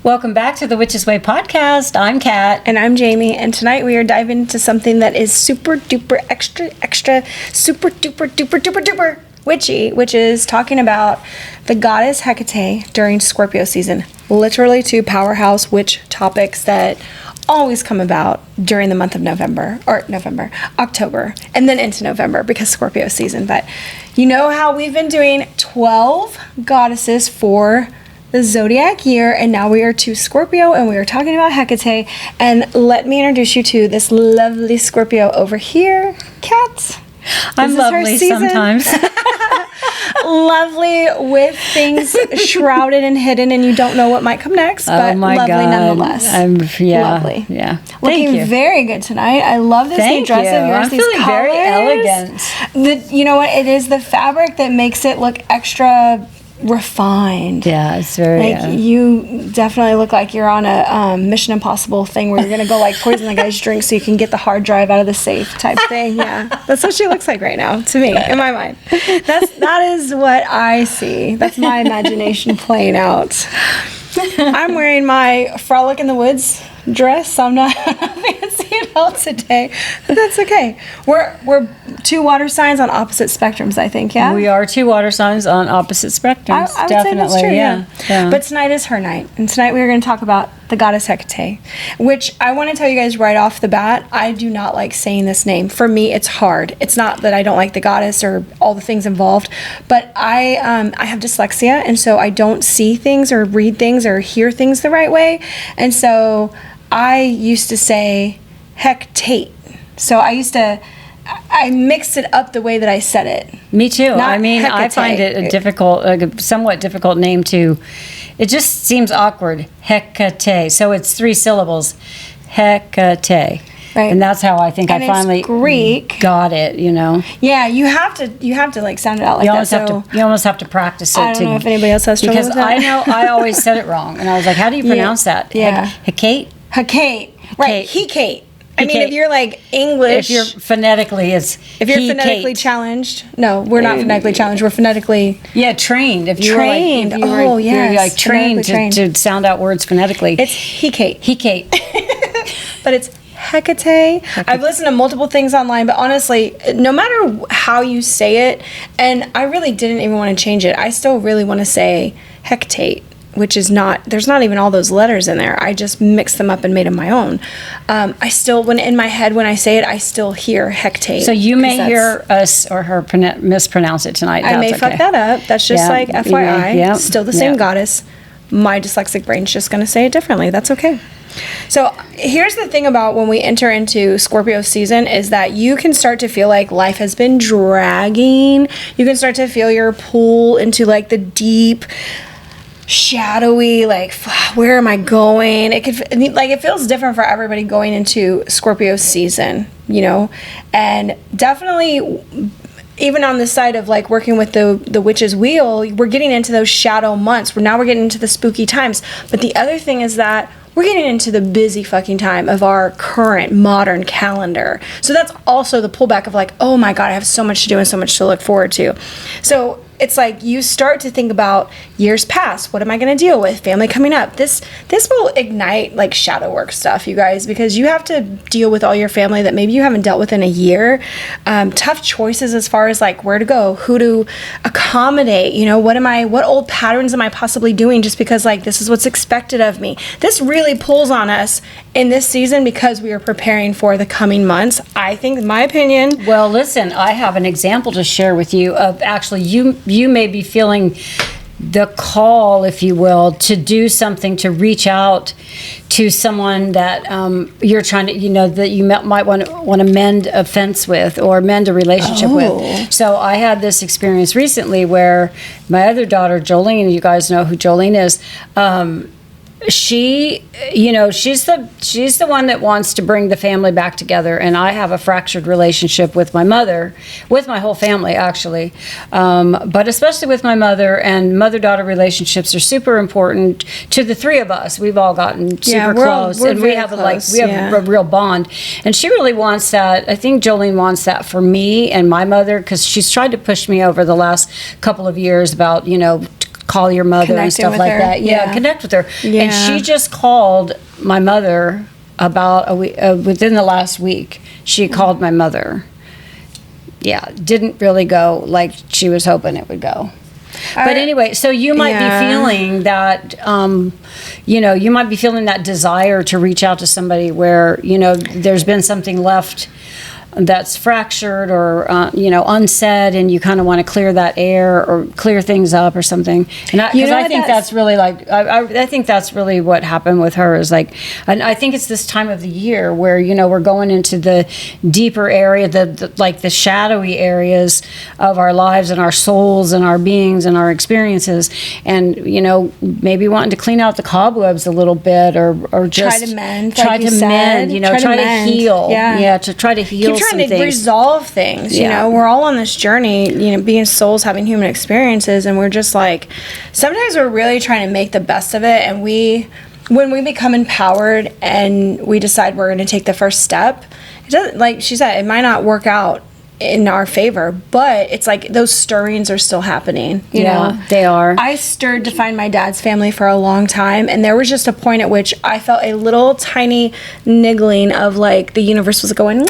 Welcome back to the Witch's Way podcast. I'm Kat. And I'm Jamie. And tonight we are diving into something that is super duper extra super duper witchy, which is talking about the goddess Hekate during Scorpio season. Literally two powerhouse witch topics that always come about during the month of October, and then into November because Scorpio season. But you know how we've been doing 12 goddesses for the zodiac year, and now we are to Scorpio, and we are talking about Hekate. And let me introduce you to this lovely Scorpio over here, Kat. I'm lovely sometimes. Lovely with things shrouded and hidden, and you don't know what might come next, but lovely nonetheless. Lovely. Yeah. Looking very good tonight. I love this new dress of yours. I'm feeling very elegant. You know what? It is the fabric that makes it look extra refined. Yeah, it's very you definitely look like you're on a Mission Impossible thing where you're gonna go like poison the guy's drink so you can get the hard drive out of the safe type thing. Yeah, that's what she looks like right now to me, in my mind. That is what I see. That's my imagination playing out. I'm wearing my Frolic in the Woods dress. I'm not fancy at all today, but that's okay. We're two water signs on opposite spectrums, I think. Yeah, we are two water signs on opposite spectrums. I would definitely say that's true, yeah. But tonight is her night, and tonight we are going to talk about the goddess Hekate, which I want to tell you guys right off the bat, I do not like saying this name. For me, it's hard. It's not that I don't like the goddess or all the things involved, but I have dyslexia, and so I don't see things or read things or hear things the right way, and so I used to say Hekate. So I mixed it up the way that I said it. Me too. Not I mean, Hekate. I find it a somewhat difficult name to. It just seems awkward. Hekate. So it's 3 syllables. Hekate. Right. And that's how I think And I finally it's Greek. got it. You know. Yeah, you have to like sound it out like that. You almost have to practice it. I don't know if anybody else has trouble because with that. I know I always said it wrong, and I was like, "How do you pronounce that?" Yeah. Hekate. Hekate. Right. Hekate. I mean, Hekate. if you're like English, if you're phonetically challenged, no, we're not phonetically challenged. We're phonetically trained. If you trained, were like trained to sound out words phonetically. It's Hekate. Hekate. But it's Hekate. I've listened to multiple things online, but honestly, no matter how you say it, and I really didn't even want to change it. I still really want to say Hekate, which is not, there's not even all those letters in there. I just mixed them up and made them my own. I still, when in my head, when I say it, I still hear Hekate. So you may hear us or her mispronounce it tonight. I may fuck that up. That's just like FYI. Yeah. Still the same goddess. My dyslexic brain's just going to say it differently. That's okay. So here's the thing about when we enter into Scorpio season is that you can start to feel like life has been dragging. You can start to feel your pull into like the deep, shadowy, like, where am I going? It feels different for everybody going into Scorpio season, you know, and definitely even on the side of like working with the witch's wheel, we're getting into those shadow months. We're getting into the spooky times. But the other thing is that we're getting into the busy fucking time of our current modern calendar. So that's also the pullback of like, oh my God, I have so much to do and so much to look forward to. So it's like you start to think about years past. What am I going to deal with? Family coming up. This will ignite like shadow work stuff, you guys, because you have to deal with all your family that maybe you haven't dealt with in a year. Tough choices as far as like where to go, who to accommodate. You know, what old patterns am I possibly doing just because like this is what's expected of me? This really pulls on us in this season because we are preparing for the coming months. I think, in my opinion. Well, listen, I have an example to share with you of actually you may be feeling the call, if you will, to do something, to reach out to someone that you're trying to, you know, that you might want to mend a fence with or mend a relationship with. So I had this experience recently where my other daughter, Jolene, you guys know who Jolene is, she, you know, she's the one that wants to bring the family back together, and I have a fractured relationship with my mother, with my whole family actually, but especially with my mother. And mother-daughter relationships are super important to the three of us. We've all gotten super close, and we have a real bond. And she really wants that. I think Jolene wants that for me and my mother, because she's tried to push me over the last couple of years about, you know, call your mother and Connecting stuff with like her. that. Yeah, connect with her. Yeah. And she just called my mother about a week, within the last week. She called my mother. Yeah, didn't really go like she was hoping it would go. But anyway, so you might be feeling that, you might be feeling that desire to reach out to somebody where, there's been something left that's fractured or, unsaid, and you kind of want to clear that air or clear things up or something. And I think that's really like, I think that's really what happened with her is like, and I think it's this time of the year where, we're going into the deeper area, the shadowy areas of our lives and our souls and our beings and our experiences. And, maybe wanting to clean out the cobwebs a little bit or just try to mend, try to heal. Yeah, to try to heal. Trying to resolve things. We're all on this journey, being souls, having human experiences, and we're just like, sometimes we're really trying to make the best of it. And when we become empowered and we decide we're going to take the first step, it doesn't, like she said, it might not work out in our favor, but it's like those stirrings are still happening. You know? They are. I stirred to find my dad's family for a long time, and there was just a point at which I felt a little tiny niggling of like the universe was going,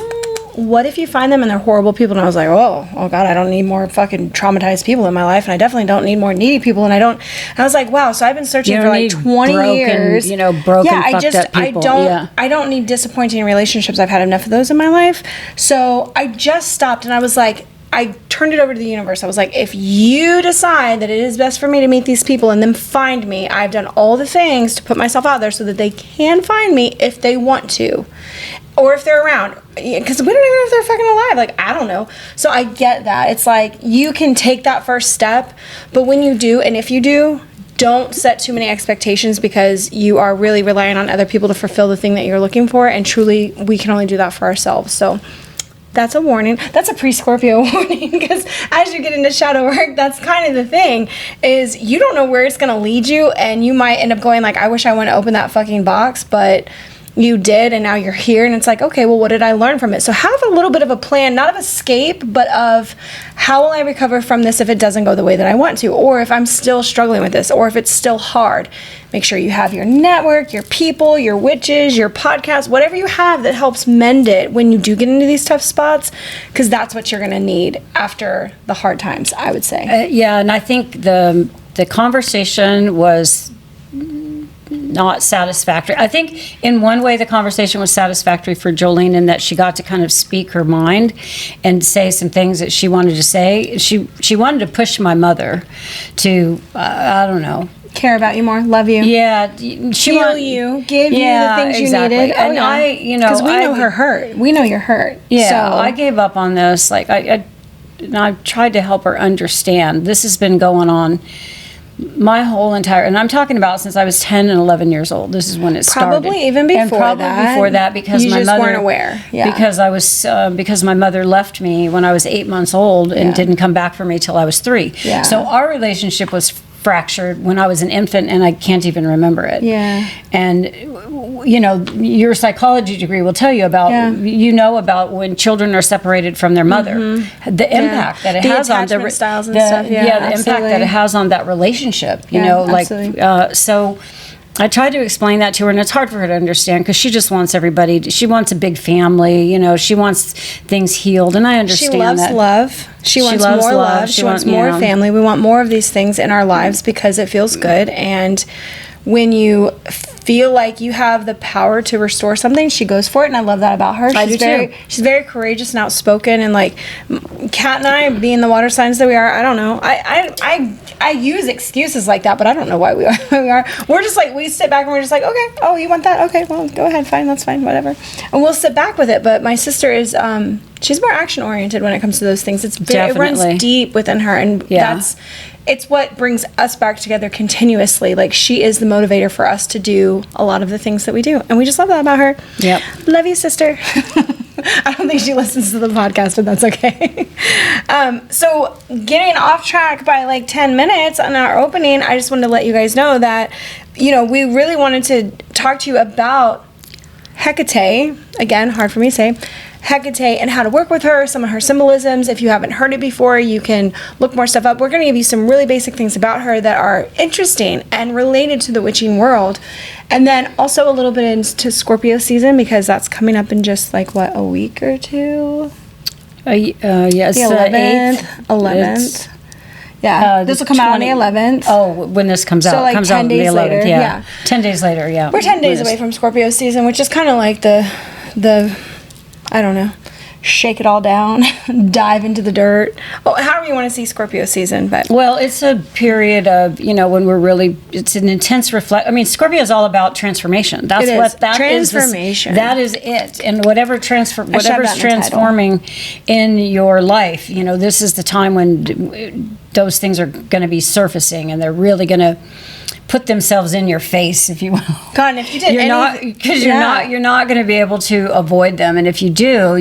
what if you find them and they're horrible people? And I was like, oh God, I don't need more fucking traumatized people in my life, and I definitely don't need more needy people. And I was like, wow. So I've been searching for like 20 years. Broken, fucked up people. I don't need disappointing relationships. I've had enough of those in my life. So I just stopped, and I was like, I turned it over to the universe. I was like, if you decide that it is best for me to meet these people and then find me, I've done all the things to put myself out there so that they can find me if they want to. Or if they're around, because we don't even know if they're fucking alive. Like, I don't know. So I get that. It's like, you can take that first step, but when you do, and if you do, don't set too many expectations, because you are really relying on other people to fulfill the thing that you're looking for, and truly, we can only do that for ourselves. So that's a warning. That's a pre-Scorpio warning, because as you get into shadow work, that's kind of the thing, is you don't know where it's going to lead you, and you might end up going like, I wish I wouldn't open that fucking box, but you did, and now you're here, and it's like, okay, well, what did I learn from it? So have a little bit of a plan, not of escape, but of how will I recover from this if it doesn't go the way that I want to, or if I'm still struggling with this, or if it's still hard. Make sure you have your network, your people, your witches, your podcast, whatever you have that helps mend it when you do get into these tough spots, because that's what you're going to need after the hard times, I would say. And I think the conversation was not satisfactory. I think in one way the conversation was satisfactory for Jolene in that she got to kind of speak her mind and say some things that she wanted to say. She wanted to push my mother to, I don't know, care about you more, love you. Yeah, heal you, give you the things you needed. And because we know her hurt. We know you're hurt. Yeah, so I gave up on this. Like I tried to help her understand. This has been going on my whole entire, and I'm talking about since I was 10 and 11 years old. This is when it started. Probably even before and probably that. before that, because you my just mother weren't aware. Yeah. Because my mother left me when I was 8 months old and didn't come back for me till I was 3. Yeah. So our relationship was fractured when I was an infant, and I can't even remember it. Yeah. And your psychology degree will tell you about about when children are separated from their mother, the impact that it has on the styles and stuff. the impact that it has on that relationship. So I tried to explain that to her, and it's hard for her to understand because she just wants everybody. She wants a big family. She wants things healed, and I understand that. She loves love. She wants more love. She wants more family. We want more of these things in our lives because it feels good. And when you feel like you have the power to restore something, she goes for it, and I love that about her. I do too. She's very courageous and outspoken, and like Kat and I, being the water signs that we are, I don't know. I use excuses like that, but I don't know why we are. We're just like, we sit back and we're just like, okay, oh, you want that? Okay, well, go ahead, fine, that's fine, whatever. And we'll sit back with it. But my sister is, she's more action oriented when it comes to those things. It runs deep within her, and it's what brings us back together continuously. Like, she is the motivator for us to do a lot of the things that we do, and we just love that about her. Yep. Love you, sister. I don't think she listens to the podcast, but that's okay. So getting off track by like 10 minutes on our opening, I just wanted to let you guys know that, we really wanted to talk to you about Hekate. Again, hard for me to say. Hekate and how to work with her, some of her symbolisms. If you haven't heard it before, you can look more stuff up. We're going to give you some really basic things about her that are interesting and related to the witching world. And then also a little bit into Scorpio season, because that's coming up in just like, what, a week or two? Yes, the 11th. Yeah, this will come out on the 11th. Oh, when this comes out, like comes 10 out on the days 11th. later, Yeah. 10 days later. Yeah, we're 10 days away from Scorpio season, which is kind of like the I don't know, shake it all down, dive into the dirt. Oh, however you want to see Scorpio season, but well, it's a period of, when we're really, it's an intense reflect. I mean, Scorpio is all about transformation. That's It is. what that Transformation. That is it. And whatever's that in the transforming in your life, this is the time when those things are going to be surfacing, and they're really going to put themselves in your face, if you will. God, and if you did, you're not going to be able to avoid them, and if you do,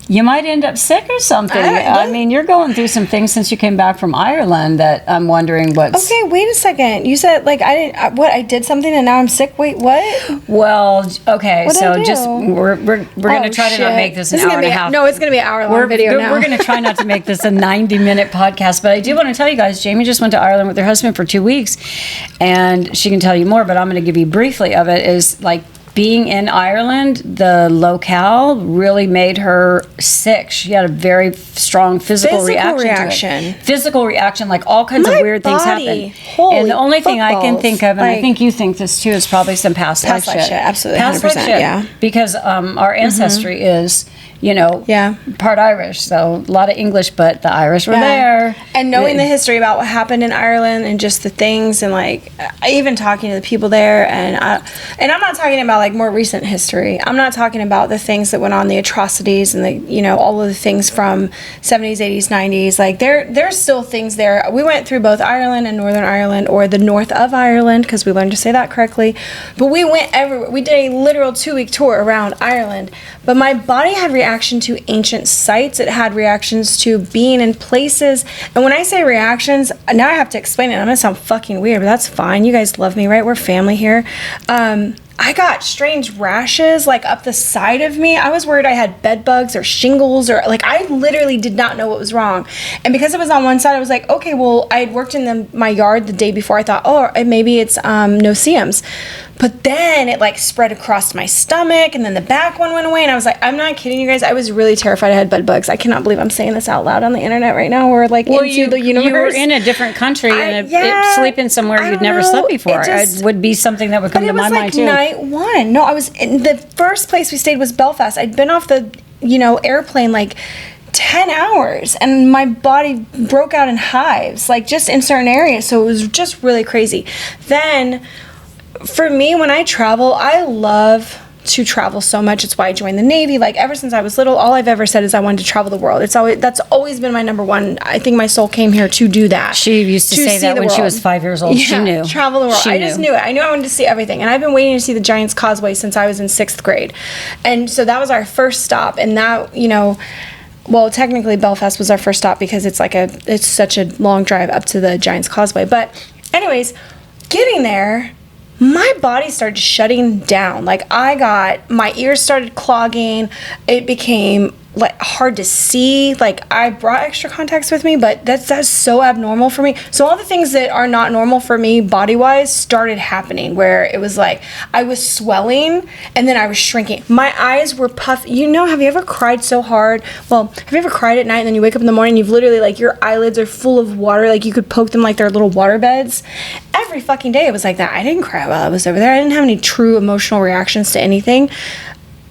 you might end up sick or something. I mean, you're going through some things since you came back from Ireland that I'm wondering what's... Okay, wait a second. You said, I did something and now I'm sick? Wait, what? Well, okay, What'd I do? just, we're going to try to not make this an hour and a half. No, it's going to be an hour-long video now. We're going to try not to make this a 90-minute podcast, but I do want to tell you guys, Jamie just went to Ireland with her husband for 2 weeks, and she can tell you more, but I'm going to give you briefly of it, is being in Ireland, the locale really made her sick. She had a very strong physical reaction. Physical reaction, like all kinds of weird things happen. And the only thing I can think of, and I think you think this too, is probably some past life shit. Absolutely, past 100%, life shit. yeah. Because our ancestry is, part Irish, so a lot of English, but the Irish were there. And knowing the history about what happened in Ireland and just the things, and even talking to the people there, and I'm not talking about more recent history. I'm not talking about the things that went on, the atrocities and the all of the things from 70s, 80s, 90s. There's still things there. We went through both Ireland and Northern Ireland, or the north of Ireland, because we learned to say that correctly. But we went everywhere. We did a literal 2-week tour around Ireland. But my body had reaction to ancient sites. It had reactions to being in places. And when I say reactions, now I have to explain it. I'm going to sound fucking weird, but that's fine. You guys love me, right? We're family here. I got strange rashes up the side of me. I was worried I had bed bugs or shingles, or I literally did not know what was wrong. And because it was on one side, I was like, okay, well, I had worked in my yard the day before. I thought, oh, maybe it's no-see-ums. But then it spread across my stomach, and then the back one went away, and I was like, I'm not kidding you guys. I was really terrified I had bed bugs. I cannot believe I'm saying this out loud on the internet right now. We're into the universe. You were in a different country and sleeping somewhere you'd never slept before. It would be something that would come to my mind too. Night one. No, I was in the first place we stayed was Belfast. I'd been off the airplane 10 hours, and my body broke out in hives, just in certain areas. So it was just really crazy. Then for me, when I travel, I love to travel so much. It's why I joined the Navy. Ever since I was little, all I've ever said is I wanted to travel the world. That's always been my number one. I think my soul came here to do that. She used to say that when she was 5 years old. She knew. Travel the world. I just knew it. I knew I wanted to see everything. And I've been waiting to see the Giant's Causeway since I was in 6th grade. And so that was our first stop. And that, well, technically Belfast was our first stop because it's such a long drive up to the Giant's Causeway. But anyways, getting there, my body started shutting down. My ears started clogging. It became hard to see. I brought extra contacts with me, but that's so abnormal for me. So all the things that are not normal for me body-wise started happening, where it was I was swelling and then I was shrinking. My eyes were puffy. Have you ever cried so hard? Well, have you ever cried at night and then you wake up in the morning and you've literally your eyelids are full of water, you could poke them like they're little water beds? Every fucking day it was like that. I didn't cry while I was over there. I didn't have any true emotional reactions to anything.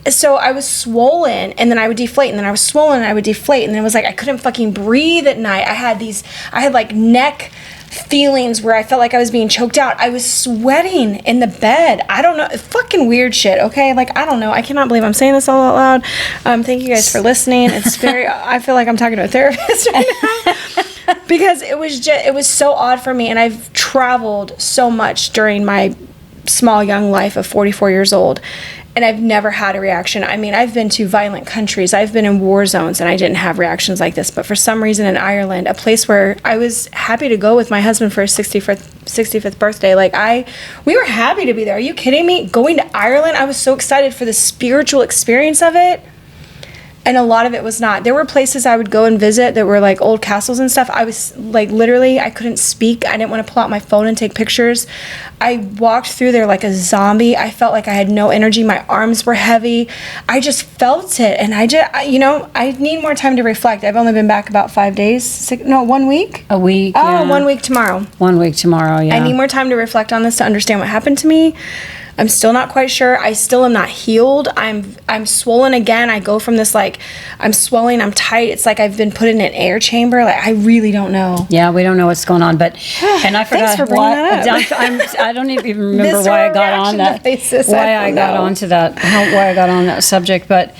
So I was swollen, and then I would deflate, and then I was swollen, and I would deflate, and then it was I couldn't fucking breathe at night. I had neck feelings where I felt like I was being choked out. I was sweating in the bed. I don't know. Fucking weird shit, okay? I don't know. I cannot believe I'm saying this all out loud. Thank you guys for listening. It's I feel like I'm talking to a therapist right now. Because it was so odd for me, and I've traveled so much during my small young life of 44 years old, and I've never had a reaction. I mean, I've been to violent countries, I've been in war zones, and I didn't have reactions like this. But for some reason in Ireland, a place where I was happy to go with my husband for his 65th birthday, like we were happy to be there. Are you kidding me? Going to Ireland, I was so excited for the spiritual experience of it. And a lot of it was not. There were places I would go and visit that were like old castles and stuff. I was like, literally, I couldn't speak. I didn't want to pull out my phone and take pictures. I walked through there like a zombie. I felt like I had no energy. My arms were heavy. I just felt it. And I need more time to reflect. I've only been back about 5 days. 1 week? A week. Oh, yeah. 1 week tomorrow. 1 week tomorrow, yeah. I need more time to reflect on this to understand what happened to me. I'm still not quite sure. I still am not healed. I'm swollen again. I go from this like I'm swelling, I'm tight. It's like I've been put in an air chamber. Like I really don't know. Yeah, we don't know what's going on. But and I forgot Thanks for bringing that up. I don't even remember why I got on that. Why I got onto that. Why I got on that subject. But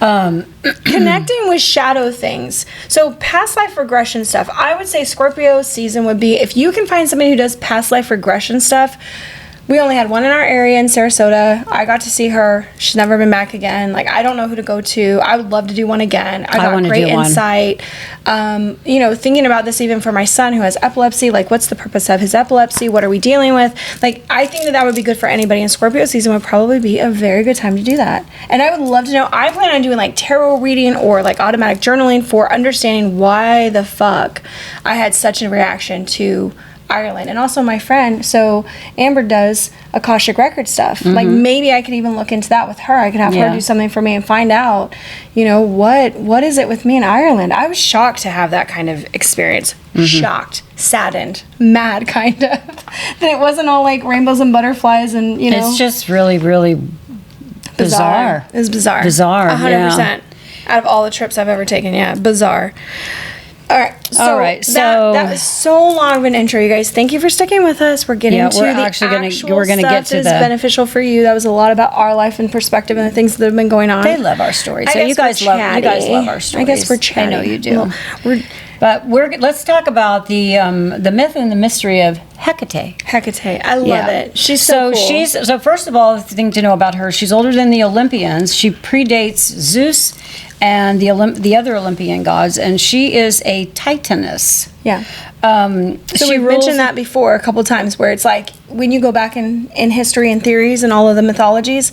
connecting with shadow things. So past life regression stuff. I would say Scorpio season would be if you can find somebody who does past life regression stuff. We only had one in our area in Sarasota. I got to see her. She's never been back again. Like, I don't know who to go to. I would love to do one again. I got great insight. Thinking about this even for my son who has epilepsy, like, what's the purpose of his epilepsy? What are we dealing with? Like, I think that would be good for anybody. And Scorpio season would probably be a very good time to do that. And I would love to know. I plan on doing, like, tarot reading or, like, automatic journaling for understanding why the fuck I had such a reaction to Ireland. And also my friend, so Amber does Akashic record stuff. Mm-hmm. Like maybe I could even look into that with her. I could have her do something for me and find out, what is it with me in Ireland? I was shocked to have that kind of experience. Mm-hmm. Shocked, saddened, mad kind of. That it wasn't all like rainbows and butterflies and, It's just really, really bizarre. It was bizarre. 100%. Out of all the trips I've ever taken, bizarre. All right. So that was so long of an intro, you guys. Thank you for sticking with us. We're getting to the actual we're gonna stuff get to that is beneficial for you. That was a lot about our life and perspective and the things that have been going on. They love our stories. So you guys love our stories. I guess we're chatty. I know you do. Let's talk about the myth and the mystery of Hekate. Hekate, I love it. She's so cool. So first of all, the thing to know about her, she's older than the Olympians. She predates Zeus and the other Olympian gods, and she is a Titaness. Yeah. So we mentioned that before a couple times, where it's like when you go back in history and theories and all of the mythologies,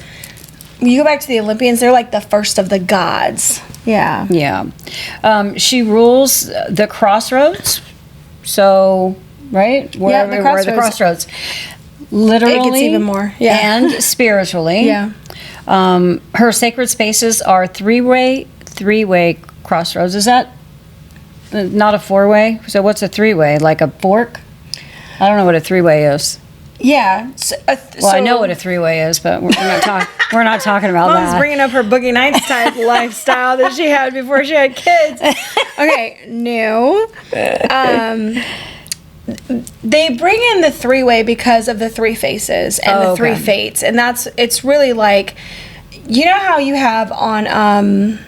when you go back to the Olympians, they're like the first of the gods. Yeah. Yeah. She rules the crossroads. So, right? Where the crossroads. Literally. It gets even more. Yeah. And spiritually. Yeah. Her sacred spaces are three-way crossroads. Is that not a four-way? So what's a three-way? Like a fork? I don't know what a three-way is. Yeah. I know what a three-way is, but we're not talking about Mom's that. Bringing up her Boogie Nights type lifestyle that she had before she had kids. Okay, no. They bring in the three-way because of the three faces and the three fates, and it's really like, you know how you have on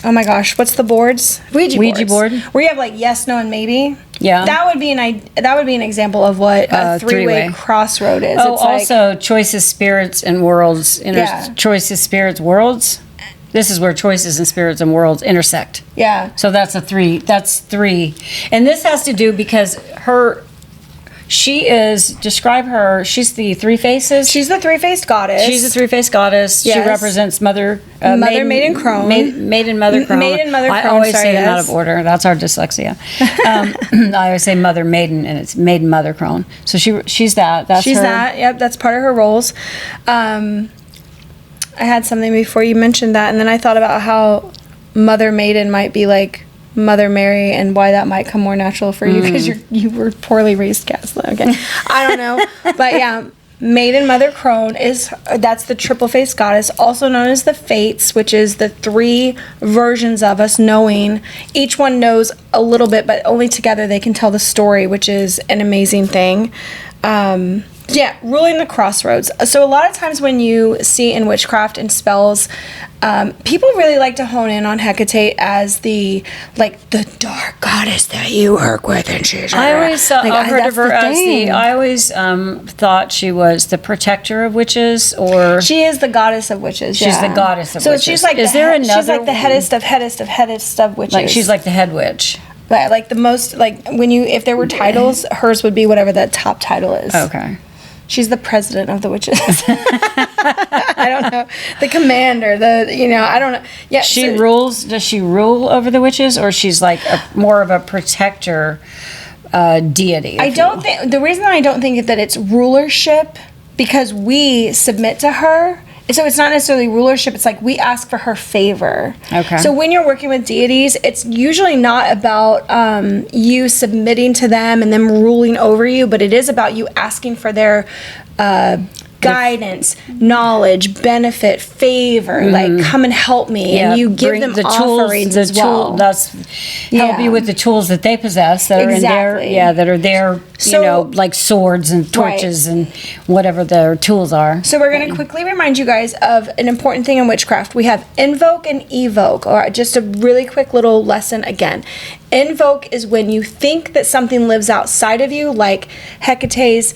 oh my gosh, what's the boards? Ouija board, where you have like yes, no, and maybe. Yeah, that would be an example of what a three-way crossroad is. Oh, it's also choices, spirits, and worlds. Choices, spirits, worlds. This is where choices and spirits and worlds intersect. Yeah. So that's three. And this has to do because she's the three faces. She's the three-faced goddess. She's the three-faced goddess. Yes. She represents Mother Maiden Crone. Maiden Mother Crone. I always say them out of order. That's our dyslexia. I always say Mother Maiden, and it's Maiden Mother Crone. So she's that. She's that. Yep, that's part of her roles. I had something before you mentioned that, and then I thought about how Mother Maiden might be like Mother Mary, and why that might come more natural for you because you were poorly raised Catholic. Okay, I don't know, but yeah, Maiden Mother Crone that's the triple-faced goddess, also known as the Fates, which is the three versions of us knowing. Each one knows a little bit, but only together they can tell the story, which is an amazing thing. Yeah, ruling the crossroads. So a lot of times when you see in witchcraft and spells, people really like to hone in on Hekate as the dark goddess that you work with, and she's. I always heard of her as I always thought she was the protector of witches, or she is the goddess of witches. She's the goddess of witches. So she's like she's like the headest of witches. Like she's like the head witch. Like the most, like if there were titles, hers would be whatever that top title is. Okay. She's the president of the witches. I don't know. The commander, I don't know. Yeah. She rules, does she rule over the witches, or she's like more of a protector deity? I don't think, the reason I don't think that it's rulership, because we submit to her. So it's not necessarily rulership. It's like we ask for her favor. Okay. So when you're working with deities, it's usually not about you submitting to them and them ruling over you, but it is about you asking for their guidance, knowledge, benefit, favor, like come and help me, and you give them the offerings as well. Help you with the tools that they possess that are in their, that are their, like swords and torches and whatever their tools are. So we're going to quickly remind you guys of an important thing in witchcraft. We have invoke and evoke, or just a really quick little lesson again. Invoke is when you think that something lives outside of you, like Hecate's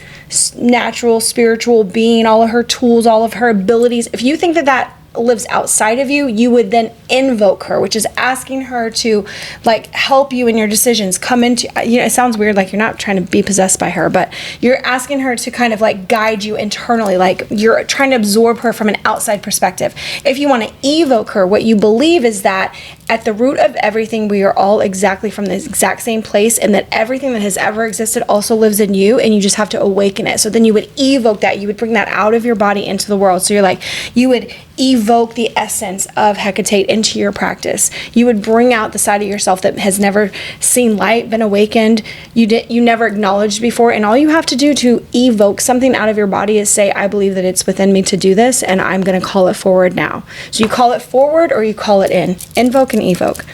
natural spiritual being, all of her tools, all of her abilities. If you think that that lives outside of you, you would then invoke her, which is asking her to like help you in your decisions, come into, it sounds weird, like you're not trying to be possessed by her, but you're asking her to kind of like guide you internally, like you're trying to absorb her from an outside perspective. If you want to evoke her, what you believe is that at the root of everything, we are all exactly from the exact same place, and that everything that has ever existed also lives in you, and you just have to awaken it. So then you would evoke that, you would bring that out of your body into the world. So you're like, you would evoke the essence of Hekate into your practice. You would bring out the side of yourself that has never seen light, been awakened, you never acknowledged before, and all you have to do to evoke something out of your body is say, I believe that it's within me to do this, and I'm going to call it forward now. So you call it forward or you call it in. Invoke and evoke.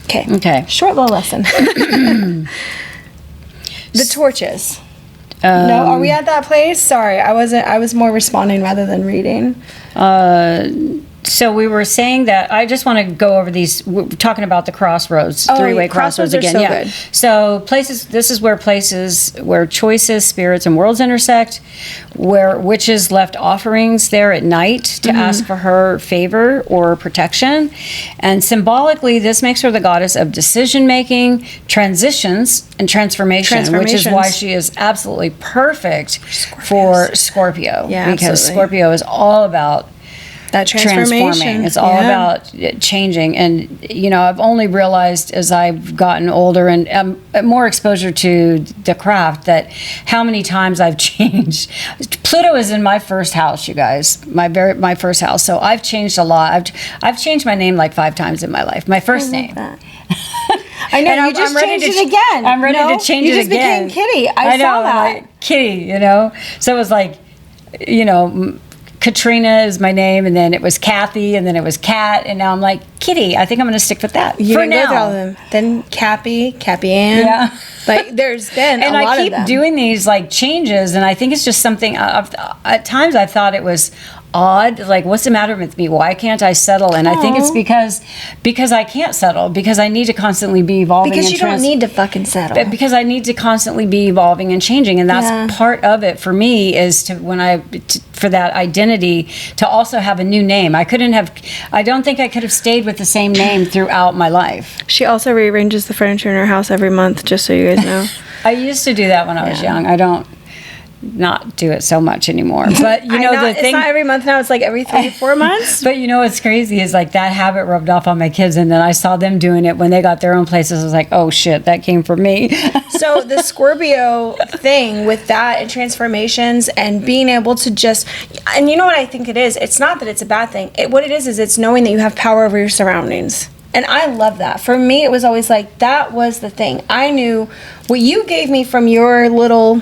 Okay. Short little lesson. The torches. No, are we at that place? Sorry, I wasn't. I was more responding rather than reading. So we were saying that I just want to go over these. We're talking about the crossroads, three-way crossroads again. So good. So places. This is where places where choices, spirits, and worlds intersect. Where witches left offerings there at night to ask for her favor or protection, and symbolically, this makes her the goddess of decision making, transitions, and transformation, which is why she is absolutely perfect for Scorpio. Yeah, because absolutely. Scorpio is all about that transformation. It's all about changing. And, I've only realized as I've gotten older and more exposure to the craft that how many times I've changed. Pluto is in my first house, you guys, my first house. So I've changed a lot. I've changed my name like 5 times in my life. My first name. That. I know, and you just changed it again. I'm ready to change it again. You just became Kitty. I saw that. Like, Kitty, So it was like, Katrina is my name, and then it was Kathy, and then it was Kat, and now I'm like, Kitty. I think I'm going to stick with that for now. Go all them. Then Cappy Ann. Yeah. Like, there's been and a lot of them. them. I keep doing these, like, changes, and I think it's just something, at times I thought it was odd, like, what's the matter with me? Why can't I settle? And I think it's because I can't settle, because I need to constantly be evolving. Because you don't need to fucking settle. But because I need to constantly be evolving and changing, and that's part of it for me, is for that identity to also have a new name. I don't think I could have stayed with the same name throughout my life. She also rearranges the furniture in her house every month, just so you guys know. I used to do that when I was young. I don't not do it so much anymore, but the thing, it's not every month now, it's like every 3 to 4 months. But what's crazy is like that habit rubbed off on my kids, and then I saw them doing it when they got their own places. I was like, oh shit, that came from me. So the Scorpio thing with that and transformations and being able to just, and you know what I think it is, it's not that it's a bad thing. What it is it's knowing that you have power over your surroundings. And I love that. For me, it was always like, that was the thing. I knew what you gave me from your little,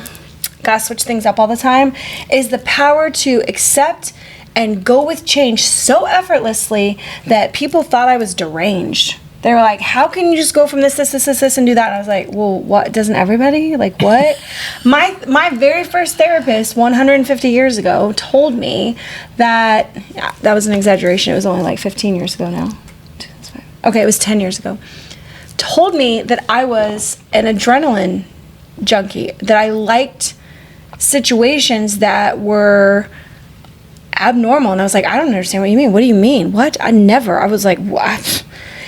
gotta switch things up all the time, is the power to accept and go with change so effortlessly that people thought I was deranged. They were like, how can you just go from this, and do that? And I was like, well, what, doesn't everybody? Like, what? My very first therapist 150 years ago told me that, yeah, that was an exaggeration. It was only like 15 years ago now. Okay, it was 10 years ago. Told me that I was an adrenaline junkie, that I liked situations that were abnormal. And I was like, I don't understand what you mean. What do you mean? What? I was like, what?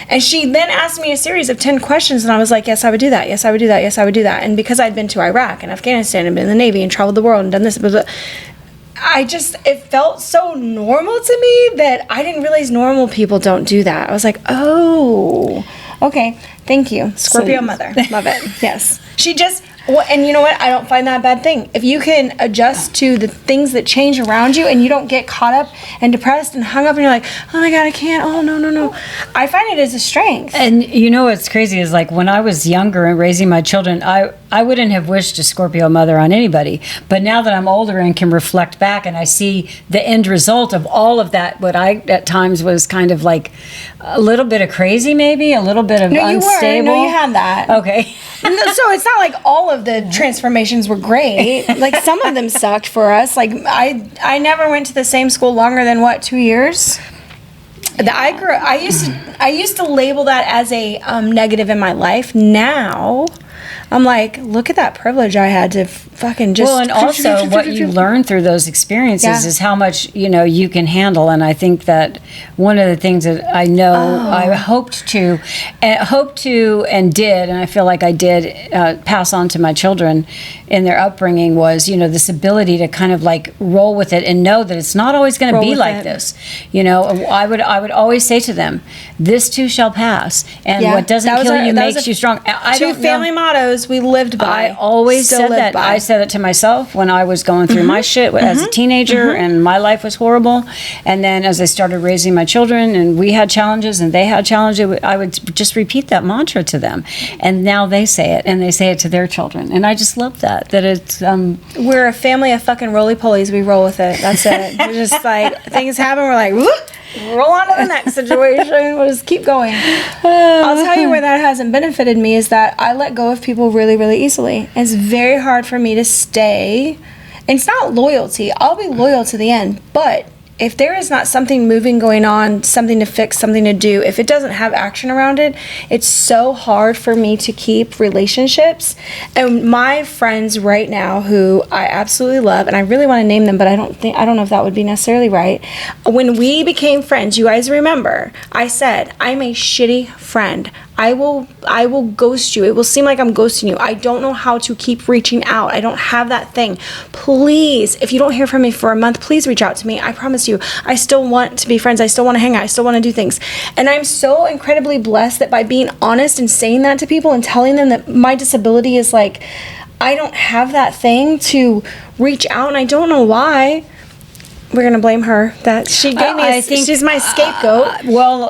And she then asked me a series of 10 questions, and I was like, yes, I would do that. Yes, I would do that. Yes, I would do that. And because I'd been to Iraq and Afghanistan and been in the Navy and traveled the world and done this, blah, blah, it felt so normal to me that I didn't realize normal people don't do that. I was like, oh, okay. Thank you. Scorpio mother. Love it. Yes. She just, well, and you know what? I don't find that a bad thing. If you can adjust to the things that change around you and you don't get caught up and depressed and hung up and you're like, oh my God, I can't. Oh, no. I find it as a strength. And you know what's crazy is like when I was younger and raising my children, I wouldn't have wished a Scorpio mother on anybody. But now that I'm older and can reflect back and I see the end result of all of that, what I at times was kind of like a little bit of crazy, maybe a little bit of unstable. No, you had that. Okay. So it's not like all of the transformations were great. Like some of them sucked for us. Like I never went to the same school longer than 2 years. I used to label that as a negative in my life. Now I'm like, look at that privilege I had to fucking just. Well, and also what you learn through those experiences is how much you can handle. And I think that one of the things that I know I hoped to and did, and I feel like I did pass on to my children in their upbringing was this ability to kind of like roll with it and know that it's not always going to be like this. I would always say to them, "This too shall pass," and what doesn't kill you makes you strong. I two family mottos we lived by. I always said that. I said it to myself when I was going through my shit as a teenager, and my life was horrible. And then as I started raising my children, and we had challenges, and they had challenges, I would just repeat that mantra to them. And now they say it, and they say it to their children. And I just love that it's. We're a family of fucking roly-polies. We roll with it. That's it. We're just like, things happen, we're like, whoop, roll on to the next situation. We'll just keep going. I'll tell you where that hasn't benefited me is that I let go of people really, really easily. It's very hard for me to stay. And it's not loyalty. I'll be loyal to the end. But if there is not something moving going on, something to fix, something to do, if it doesn't have action around it, it's so hard for me to keep relationships. And my friends right now who I absolutely love, and I really want to name them, but I don't know if that would be necessarily right. When we became friends, you guys remember, I said, I'm a shitty friend. I will ghost you. It will seem like I'm ghosting you. I don't know how to keep reaching out. I don't have that thing. Please, if you don't hear from me for a month, please reach out to me. I promise you, I still want to be friends. I still want to hang out. I still want to do things. And I'm so incredibly blessed that by being honest and saying that to people and telling them that my disability is like, I don't have that thing to reach out, and I don't know why. We're going to blame her. That she gave me, I think she's my scapegoat.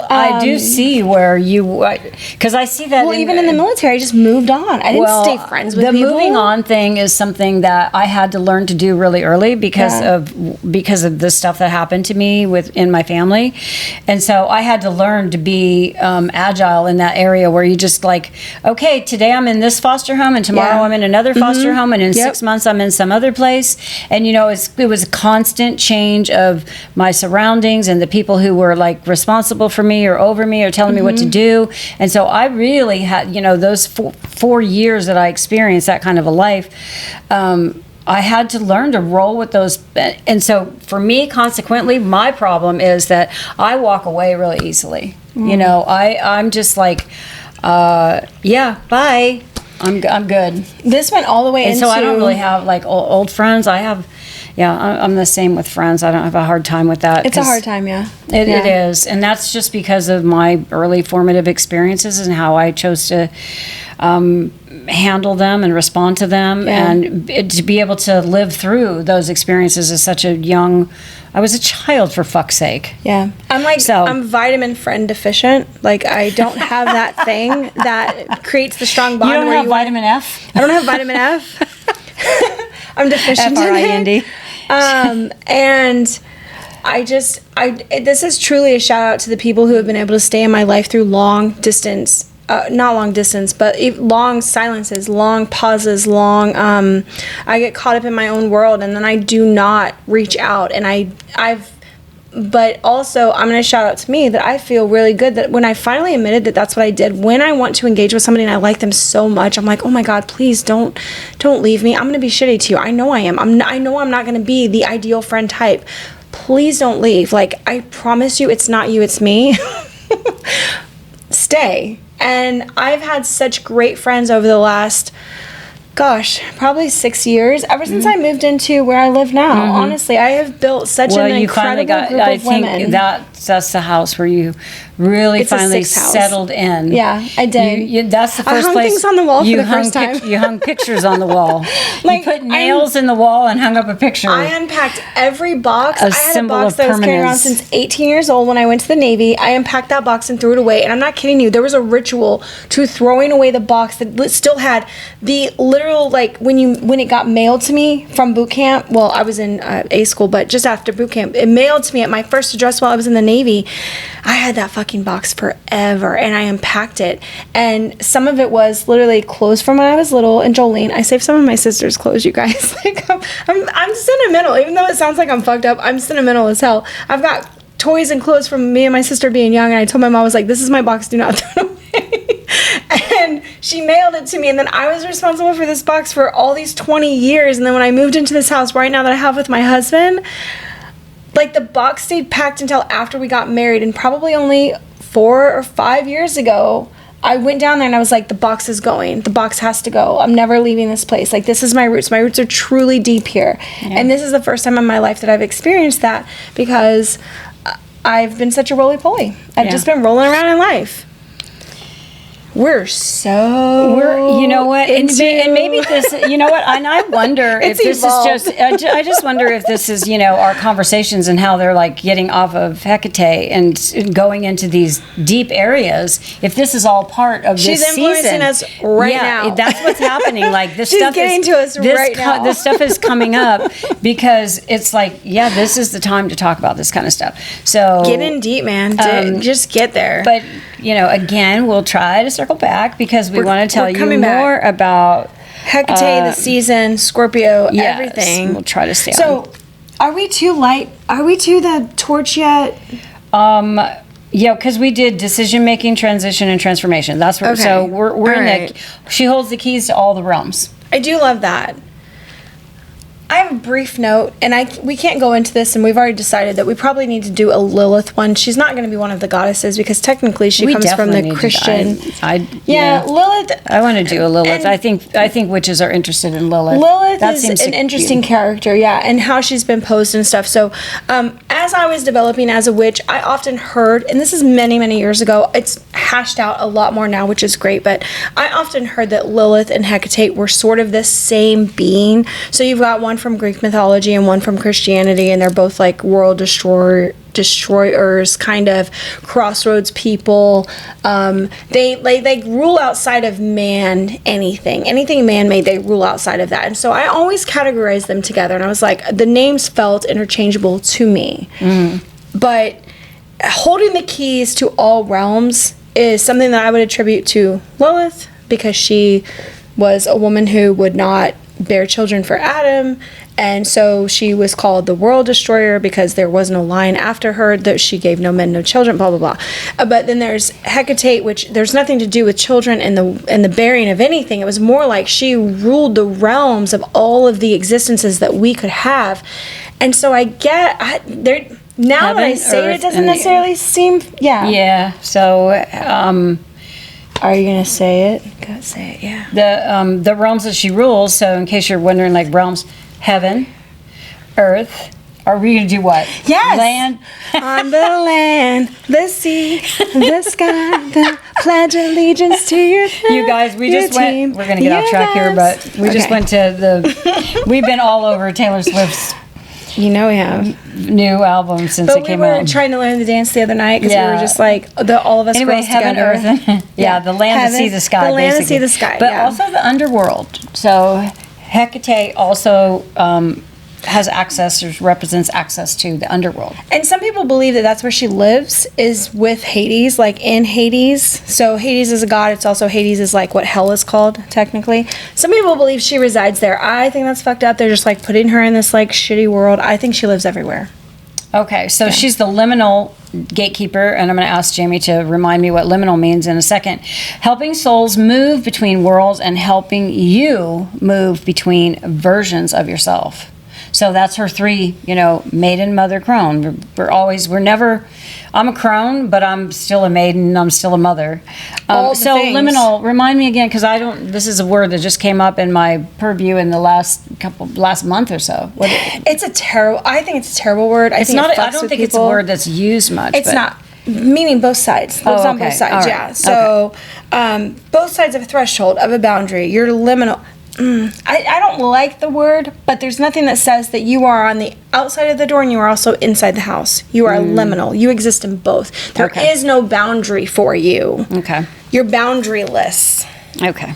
I do see where because I see that. Well, even in the military, I just moved on. I didn't stay friends with people. The moving on thing is something that I had to learn to do really early because of the stuff that happened to me in my family. And so I had to learn to be agile in that area where you just like, okay, today I'm in this foster home and tomorrow I'm in another foster home and in 6 months I'm in some other place. And it was a constant change of my surroundings and the people who were like responsible for me or over me or telling me what to do. And so I really had, those 4 years that I experienced that kind of a life, I had to learn to roll with those. And so for me, consequently, my problem is that I walk away really easily. I'm just like, bye. I'm good. This went all the way into. And so I don't really have like old friends. I'm the same with friends. I don't have a hard time with that. It's a hard time, yeah. It is. And that's just because of my early formative experiences and how I chose to handle them and respond to them. Yeah. And to be able to live through those experiences as I was a child, for fuck's sake. Yeah. I'm vitamin friend deficient. Like, I don't have that thing that creates the strong bond. You don't have vitamin F? I don't have vitamin F. I'm deficient Frind. in it. And this is truly a shout out to the people who have been able to stay in my life through long distance. Not long distance, but long silences, long pauses, I get caught up in my own world, and then I do not reach out. And but also I'm going to shout out to me that I feel really good that when I finally admitted that that's what I did, when I want to engage with somebody and I like them so much, I'm like, oh my God, please don't leave me. I'm going to be shitty to you. I know I am. I know I'm not going to be the ideal friend type. Please don't leave. Like, I promise you, it's not you, it's me. Stay. And I've had such great friends over the last, probably 6 years, ever since I moved into where I live now. Honestly, I have built such an incredible group of women. I think that's the house where you really finally settled in. Yeah, I did. That's the first I hung place. things on the wall for the first time. You hung pictures on the wall. You put nails in the wall and hung up a picture. I unpacked every box. I had a box that I was carrying around since 18 years old when I went to the Navy. I unpacked that box and threw it away. And I'm not kidding you. There was a ritual to throwing away the box that still had the literal, like, when it got mailed to me from boot camp. Well, I was in A school, but just after boot camp, it mailed to me at my first address while I was in the Navy. I had that fucking box forever, and I unpacked it. And some of it was literally clothes from when I was little. And Jolene, I saved some of my sister's clothes, you guys. Like, I'm sentimental, even though it sounds like I'm fucked up. I'm sentimental as hell. I've got toys and clothes from me and my sister being young, and I told my mom, I was like, this is my box, do not throw it away. And she mailed it to me, and then I was responsible for this box for all these 20 years. And then when I moved into this house right now that I have with my husband, like, the box stayed packed until after we got married, and probably only 4 or 5 years ago, I went down there and I was like, the box is going. The box has to go. I'm never leaving this place. Like, this is my roots. My roots are truly deep here. Yeah. And this is the first time in my life that I've experienced that, because I've been such a roly-poly. I've just been rolling around in life. You know what, and maybe this, you know what, and I wonder if this is just, I just wonder if this is, our conversations and how they're like getting off of Hekate and going into these deep areas, if this is all part of this season. She's influencing us right now. That's what's happening. Like, this stuff is to us right now. This stuff is coming up because it's like, this is the time to talk about this kind of stuff. So get in deep, man. Just get there. But, again, we'll try to circle back because we want to tell you more about Hekate, the season, Scorpio, everything. We'll try to stay on. So, are we too light? Are we to the torch yet? Because we did decision making, transition, and transformation. That's where. Okay. So we're in she holds the keys to all the realms. I do love that. I have a brief note, and we can't go into this, and we've already decided that we probably need to do a Lilith one. She's not going to be one of the goddesses because technically she comes from the Christian. Lilith. I want to do a Lilith. I think witches are interested in Lilith. Lilith is an interesting character, and how she's been posed and stuff. So, as I was developing as a witch, I often heard, and this is many, many years ago, it's hashed out a lot more now, which is great, but I often heard that Lilith and Hekate were sort of the same being. So you've got one from Greek mythology and one from Christianity, and they're both like world destroyers, kind of crossroads people. They rule outside of man. Anything man-made, they rule outside of that. And so I always categorize them together, and I was like, the names felt interchangeable to me. But holding the keys to all realms is something that I would attribute to Lilith, because she was a woman who would not bear children for Adam, and so she was called the world destroyer because there was no line after her, that she gave no men, no children, blah blah blah. But then there's Hekate, which there's nothing to do with children and the bearing of anything. It was more like she ruled the realms of all of the existences that we could have. And so I get there now. Heaven, that I say it doesn't necessarily seem So are you gonna say it? Go say it. Yeah. The realms that she rules. So in case you're wondering, like realms, heaven, earth. Are we gonna do what? Yes. Land. On the land, the sea, the sky, the pledge allegiance to your. You guys, we just went. We're gonna get off track here, but we just went to We've been all over Taylor Swift's. We have new album since it came out. We were trying to learn the dance the other night because we were just like all of us girls heaven, together. earth, and, the land, heaven, the sea, the sky. The land, basically. the sea, the sky. But also the underworld. So Hekate also has access or represents access to the underworld. And some people believe that that's where she lives, is with Hades, like in Hades. So Hades is a god. It's also Hades is like what hell is called, technically. Some people believe she resides there. I think that's fucked up. They're just like putting her in this like shitty world. I think she lives everywhere. Okay, so she's the liminal gatekeeper, and I'm going to ask Jamie to remind me what liminal means in a second. Helping souls move between worlds and helping you move between versions of yourself. So that's her three, maiden, mother, crone. We're never, I'm a crone, but I'm still a maiden, I'm still a mother. So things. liminal, remind me again, because this is a word that just came up in my purview in the last month or so. I think it's a terrible word. I don't think it's a word that's used much. It's not. Meaning both sides. Lives on both sides, yeah. So both sides of a threshold, of a boundary. You're liminal. I don't like the word, but there's nothing that says that you are on the outside of the door and you are also inside the house. You are liminal. You exist in both. There is no boundary for you. Okay. You're boundaryless. Okay.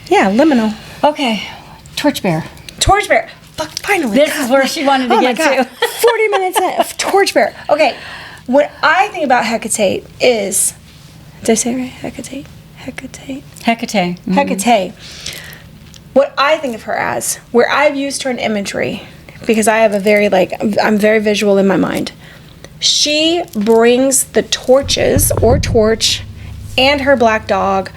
Yeah, liminal. Okay. Torchbearer. Torchbearer. Fuck, finally. This is where she wanted to get to. 40 minutes in. Torchbearer. Okay. What I think about Hekate is... Did I say it right? Hekate. Hekate. Mm-hmm. Hekate. What I think of her as, where I've used her in imagery, because I have I'm very visual in my mind. She brings the torches or torch and her black dog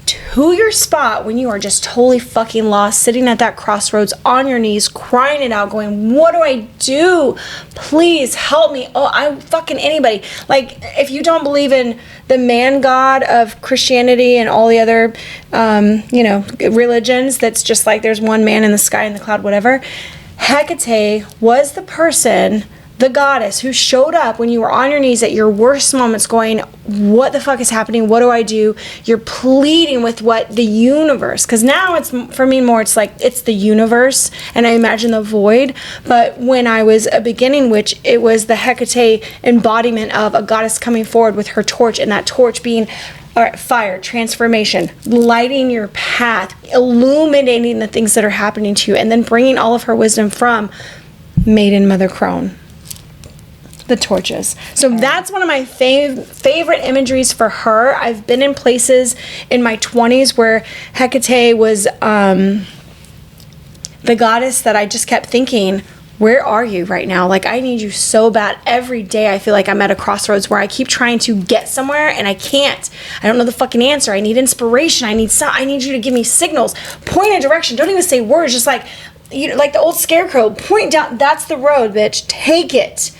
to your spot when you are just totally fucking lost, sitting at that crossroads on your knees, crying it out, going, what do I do? Please help me. Oh, I'm fucking anybody. Like, if you don't believe in the man god of Christianity and all the other, religions, that's just like there's one man in the sky, in the cloud, whatever. Hekate was the person, the goddess, who showed up when you were on your knees at your worst moments going, what the fuck is happening? What do I do? You're pleading with the universe. Because now it's, for me, more, it's like, it's the universe, and I imagine the void. But when I was a beginning witch, it was the Hekate embodiment of a goddess coming forward with her torch, and that torch being fire, transformation, lighting your path, illuminating the things that are happening to you, and then bringing all of her wisdom from Maiden Mother Crone. The torches. So that's one of my favorite imageries for her. I've been in places in my 20s where Hekate was the goddess that I just kept thinking, where are you right now? Like, I need you so bad. Every day I feel like I'm at a crossroads where I keep trying to get somewhere and I can't. I don't know the fucking answer. I need inspiration. I need you to give me signals. Point a direction. Don't even say words. Just like the old scarecrow. Point down. That's the road, bitch. Take it.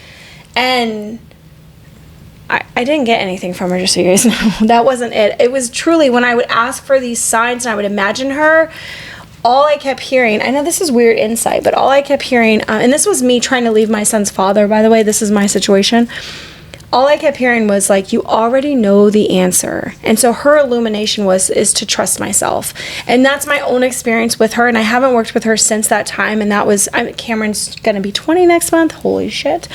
And I didn't get anything from her, just so you guys know. That wasn't it. It was truly when I would ask for these signs and I would imagine her, all I kept hearing, I know this is weird insight, but all I kept hearing, and this was me trying to leave my son's father, by the way, this is my situation. All I kept hearing was like, you already know the answer. And so her illumination is to trust myself. And that's my own experience with her. And I haven't worked with her since that time. And that was, Cameron's going to be 20 next month. Holy shit.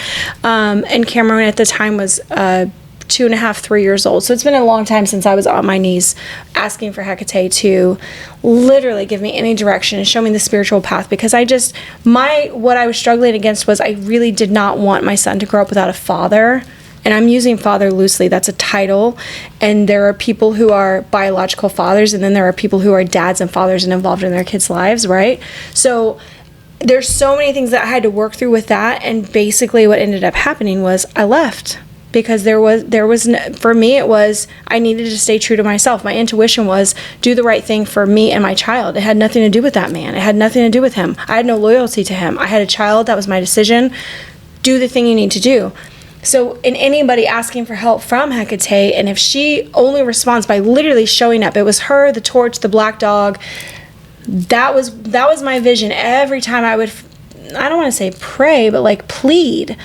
And Cameron at the time was 2.5, 3 years old. So it's been a long time since I was on my knees asking for Hekate to literally give me any direction and show me the spiritual path, because what I was struggling against was I really did not want my son to grow up without a father. And I'm using father loosely. That's a title. And there are people who are biological fathers, and then there are people who are dads and fathers and involved in their kids' lives, right? So there's so many things that I had to work through with that. And basically what ended up happening was I left. Because for me, it was, I needed to stay true to myself. My intuition was, do the right thing for me and my child. It had nothing to do with that man. It had nothing to do with him. I had no loyalty to him. I had a child. That was my decision. Do the thing you need to do. So in anybody asking for help from Hekate, and if she only responds by literally showing up, it was her, the torch, the black dog. That was my vision. Every time I would, I don't want to say pray, but plead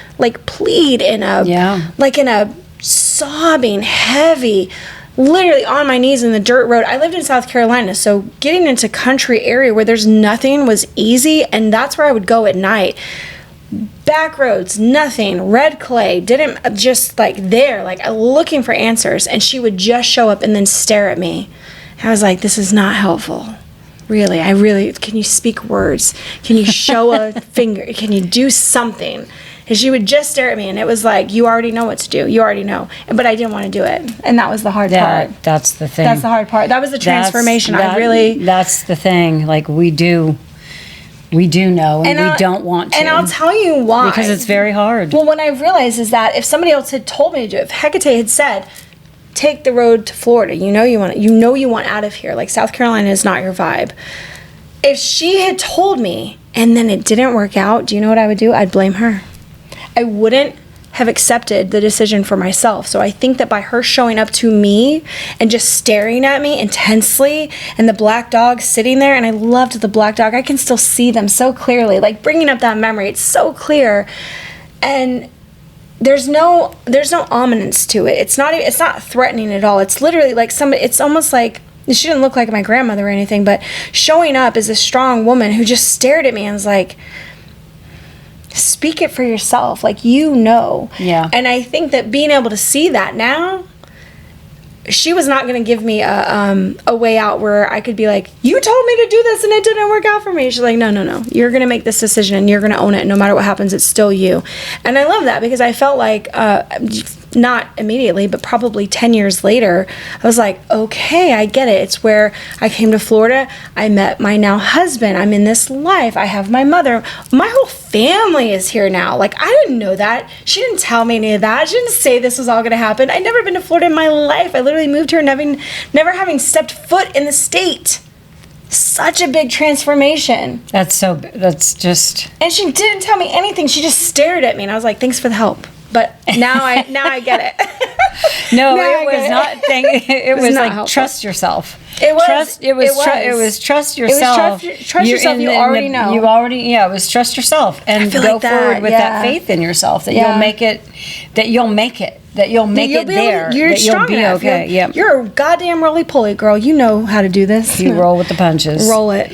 in a sobbing, heavy, literally on my knees in the dirt road. I lived in South Carolina, so getting into country area where there's nothing was easy, and that's where I would go at night. Back roads, nothing, red clay, didn't, just looking for answers, and she would just show up and then stare at me. I was like, this is not helpful. Really, can you speak words? Can you show a finger? Can you do something? And she would just stare at me, and it was like, you already know what to do. You already know. But I didn't want to do it. And that was the hard part. That's the thing. That's the hard part. That was the transformation. That's the thing. Like, we do know, and we don't want to. And I'll tell you why. Because it's very hard. Well, what I realized is that if somebody else had told me to do it, if Hekate had said, take the road to Florida, you know you want out of here, like South Carolina is not your vibe. If she had told me and then it didn't work out, do you know what I would do? I'd blame her. I wouldn't have accepted the decision for myself. So I think that by her showing up to me and just staring at me intensely, and the black dog sitting there, and I loved the black dog. I can still see them so clearly, like bringing up that memory. It's so clear. And there's no ominence to it. It's not threatening at all. It's literally like somebody, it's almost like, she didn't look like my grandmother or anything, but showing up as a strong woman who just stared at me and was like, speak it for yourself, like, you know. Yeah. And I think that being able to see that now, she was not going to give me a way out where I could be like, you told me to do this and it didn't work out for me. She's like, no, you're going to make this decision and you're going to own it. No matter what happens, it's still you. And I love that, because I felt like, not immediately, but probably 10 years later, I was like, okay, I get it. It's where I came to Florida. I met my now husband. I'm in this life. I have my mother. My whole family is here now. Like, I didn't know that. She didn't tell me any of that. She didn't say this was all going to happen. I'd never been to Florida in my life. I literally moved here never having stepped foot in the state. Such a big transformation. That's just... And she didn't tell me anything. She just stared at me, and I was like, thanks for the help. But now I get it. No, it was not. It was like, helpful. trust yourself. It was. Trust It was yourself. trust yourself. You already know. It was trust yourself and go like forward with that faith in yourself that you'll make it. That you'll make it there. You're strong enough. Okay. You're a goddamn roly-poly girl. You know how to do this. You roll with the punches. Roll it.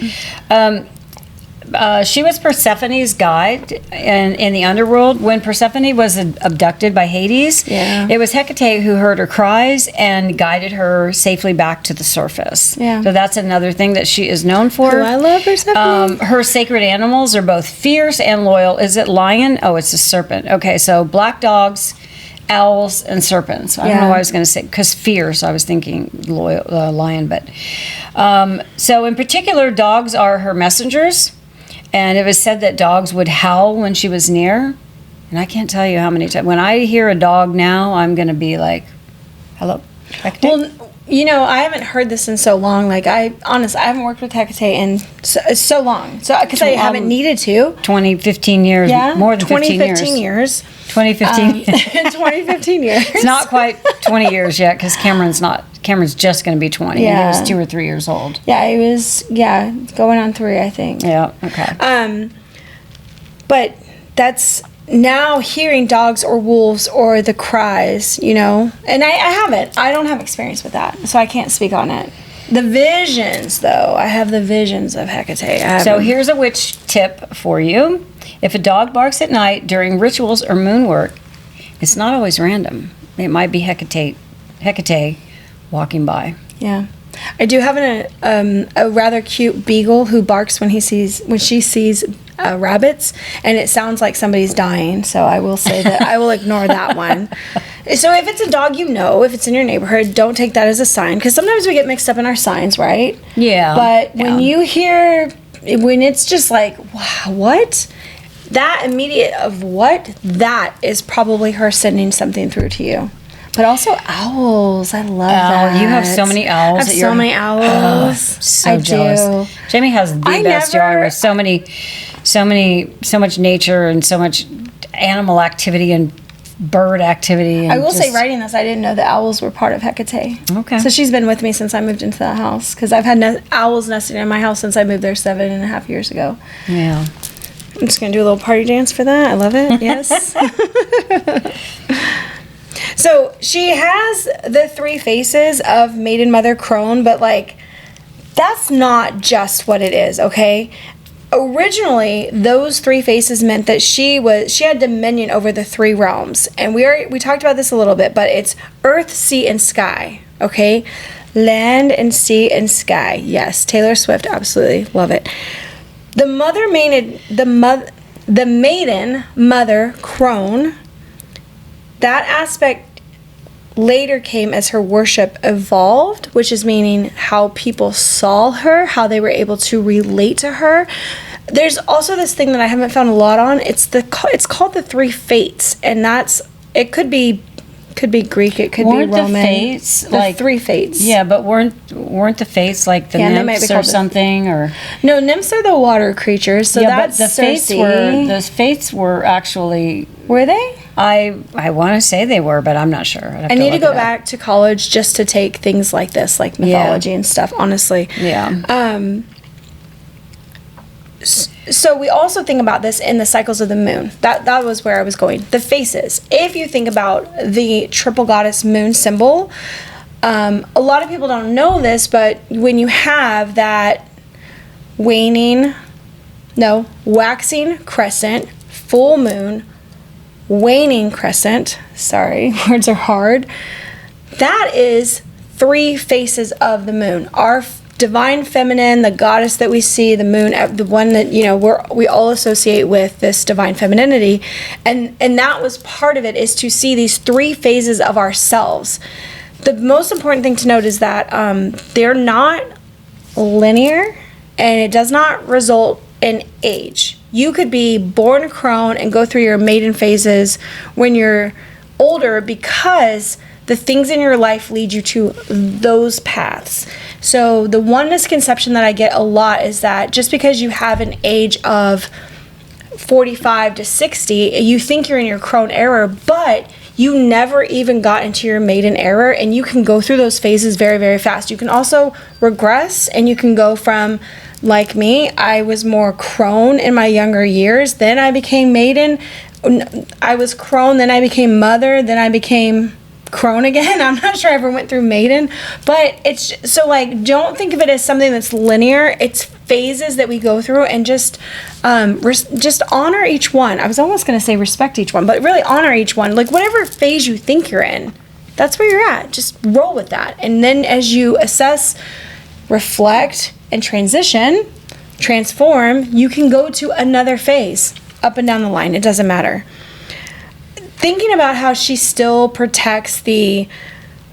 She was Persephone's guide in the underworld. When Persephone was abducted by Hades, it was Hekate who heard her cries and guided her safely back to the surface. Yeah. So that's another thing that she is known for. Oh, I love Persephone. Her sacred animals are both fierce and loyal. Is it lion? Oh, it's a serpent. Okay, so black dogs, owls, and serpents. I don't know why I was going to say, because fierce, I was thinking lion. But so in particular, dogs are her messengers. And it was said that dogs would howl when she was near. And I can't tell you how many times. When I hear a dog now, I'm going to be like, hello, Hekate? Well, you know, I haven't heard this in so long. Like, I haven't worked with Hekate in so long. So, because I haven't needed to. 15 years. Yeah. More than 15 years. 2015. 2015 years. It's not quite 20 years yet, because Cameron's just going to be 20. Yeah. He was 2 or 3 years old. Yeah, he was, going on 3, I think. Yeah, okay. But that's now hearing dogs or wolves or the cries, you know, and I don't have experience with that, so I can't speak on it. The visions, though, I have the visions of Hekate. So here's a witch tip for you. If a dog barks at night during rituals or moon work, it's not always random. It might be Hekate walking by. Yeah. I do have a rather cute beagle who barks when she sees rabbits, and it sounds like somebody's dying. So I will say that I will ignore that one. So if it's a dog, if it's in your neighborhood, don't take that as a sign, because sometimes we get mixed up in our signs, right? Yeah. But when you hear, when it's just like, wow, what? That immediate of what? That is probably her sending something through to you. But also owls. I love that. You have so many owls. I have so many owls. Oh, so jealous. Do. Jamie has the best yard with so much nature and so much animal activity and bird activity. And I will say, writing this, I didn't know the owls were part of Hekate. Okay. So she's been with me since I moved into that house, because I've had owls nesting in my house since I moved there 7.5 years ago. Yeah. I'm just going to do a little party dance for that. I love it. Yes. So she has the 3 faces of Maiden Mother Crone, but like, that's not just what it is, okay? Originally, those 3 faces meant that she had dominion over the 3 realms. And we talked about this a little bit, but it's earth, sea, and sky, okay? Land and sea and sky. Yes, Taylor Swift, absolutely love it. The maiden mother crone. That aspect later came as her worship evolved, which is meaning how people saw her, how they were able to relate to her. There's also this thing that I haven't found a lot on. It's called the three fates, and it could be Greek, it could weren't be Roman. The fates the like three fates? Yeah, but weren't the fates like the nymphs or something? Or no, nymphs are the water creatures. So yeah, that's but the fates were actually. Were they? I want to say they were, but I'm not sure. I need to go back to college just to take things like this, like mythology and stuff. Honestly, yeah. So we also think about this in the cycles of the moon. That was where I was going. The phases. If you think about the triple goddess moon symbol, a lot of people don't know this, but when you have that waxing crescent, full moon, waning crescent, sorry, words are hard, that is three faces of the moon. Our divine feminine, the goddess that we see, the moon, the one that we all associate with this divine femininity, and that was part of it, is to see these three phases of ourselves. The most important thing to note is that they're not linear, and it does not result in age. You could be born crone and go through your maiden phases when you're older, because the things in your life lead you to those paths. So the one misconception that I get a lot is that just because you have an age of 45 to 60, you think you're in your crone era, but you never even got into your maiden era, and you can go through those phases very, very fast. You can also regress, and you can go from, like me, I was more crone in my younger years, then I became maiden. I was crone, then I became mother, then I became crone again. I'm not sure I ever went through maiden, but it's so don't think of it as something that's linear. It's phases that we go through, and just honor each one. I was almost going to say respect each one, but really honor each one. Like whatever phase you think you're in, that's where you're at. Just roll with that. And then as you assess, reflect, and transform, you can go to another phase up and down the line. It doesn't matter. Thinking about how she still protects the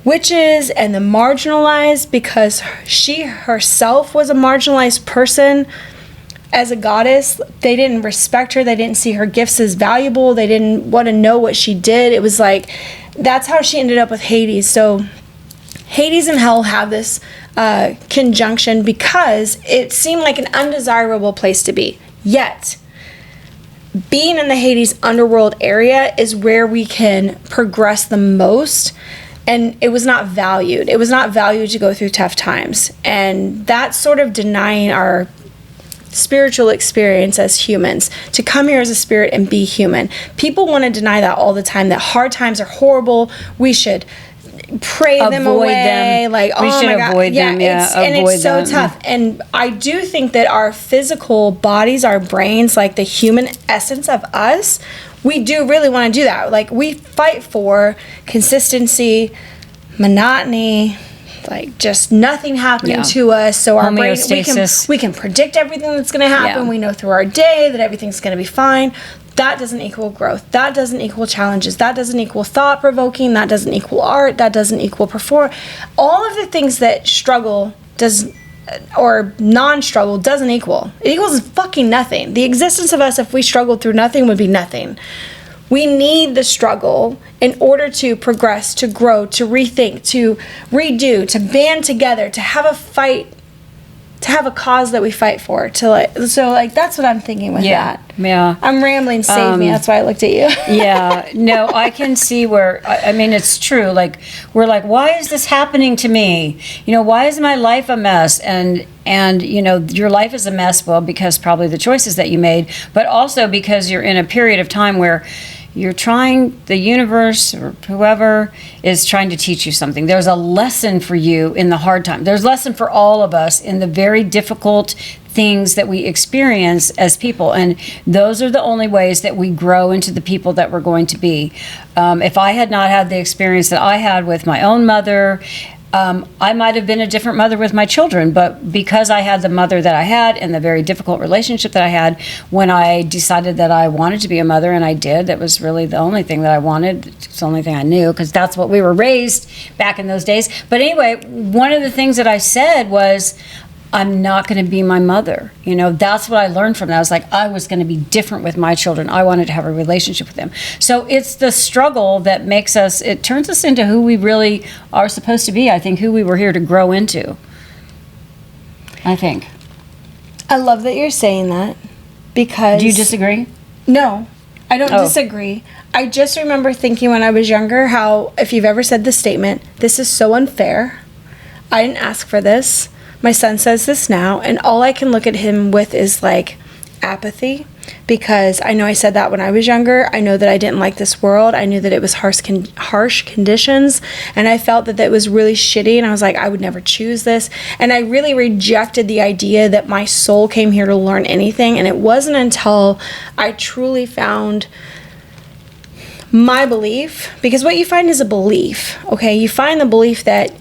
witches and the marginalized, because she herself was a marginalized person as a goddess. They didn't respect her. They didn't see her gifts as valuable. They didn't want to know what she did. It was like, that's how she ended up with Hades. So Hades and hell have this conjunction because it seemed like an undesirable place to be. Yet, being in the Hades underworld area is where we can progress the most, and it was not valued. It was not valued to go through tough times, and that's sort of denying our spiritual experience as humans, to come here as a spirit and be human. People want to deny that all the time, that hard times are horrible. We should pray them away. Like, we should avoid them. It's so tough. And I do think that our physical bodies, our brains, like the human essence of us, we do really want to do that. Like, we fight for consistency, monotony, like just nothing happening to us. So our brain, we can predict everything that's going to happen. Yeah. We know through our day that everything's going to be fine. That doesn't equal growth. That doesn't equal challenges. That doesn't equal thought-provoking. That doesn't equal art. That doesn't equal perform. All of the things that struggle does, or non-struggle doesn't equal. It equals fucking nothing. The existence of us, if we struggled through nothing, would be nothing. We need the struggle in order to progress, to grow, to rethink, to redo, to band together, to have a fight, to have a cause that we fight for. That's what I'm thinking with that. Yeah. I'm rambling, save me. That's why I looked at you. Yeah. No, I can see where, I mean, it's true. Like, we're like, why is this happening to me? Why is my life a mess? And your life is a mess, well, because probably the choices that you made, but also because you're in a period of time where you're trying, the universe or whoever is trying to teach you something. There's a lesson for you in the hard time. There's a lesson for all of us in the very difficult things that we experience as people. And those are the only ways that we grow into the people that we're going to be. If I had not had the experience that I had with my own mother, I might have been a different mother with my children, but because I had the mother that I had and the very difficult relationship that I had, when I decided that I wanted to be a mother, and I did, that was really the only thing that I wanted. It's the only thing I knew, because that's what we were raised back in those days. But anyway, one of the things that I said was, I'm not going to be my mother. You know, that's what I learned from that. I was like, I was going to be different with my children. I wanted to have a relationship with them. So it's the struggle that makes us, it turns us into who we really are supposed to be. I think who we were here to grow into. I think. I love that you're saying that, because... Do you disagree? No, I don't disagree. I just remember thinking when I was younger how, if you've ever said the statement, this is so unfair, I didn't ask for this. My son says this now, and all I can look at him with is like apathy, because I know I said that when I was younger. I know that I didn't like this world. I knew that it was harsh conditions, and I felt that it was really shitty, and I was like, I would never choose this. And I really rejected the idea that my soul came here to learn anything, and it wasn't until I truly found my belief, because what you find is a belief, okay? You find the belief that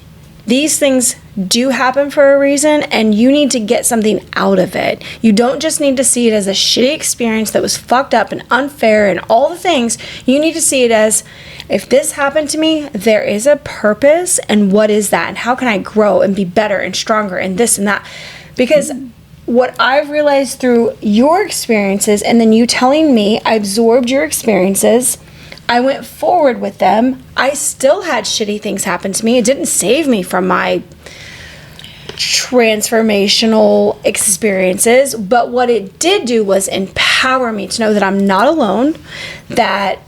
these things do happen for a reason, and you need to get something out of it. You don't just need to see it as a shitty experience that was fucked up and unfair and all the things. You need to see it as, if this happened to me, there is a purpose, and what is that? And how can I grow and be better and stronger and this and that? Because what I've realized through your experiences, and then you telling me, I absorbed your experiences, I went forward with them. I still had shitty things happen to me. It didn't save me from my transformational experiences, but what it did do was empower me to know that I'm not alone, that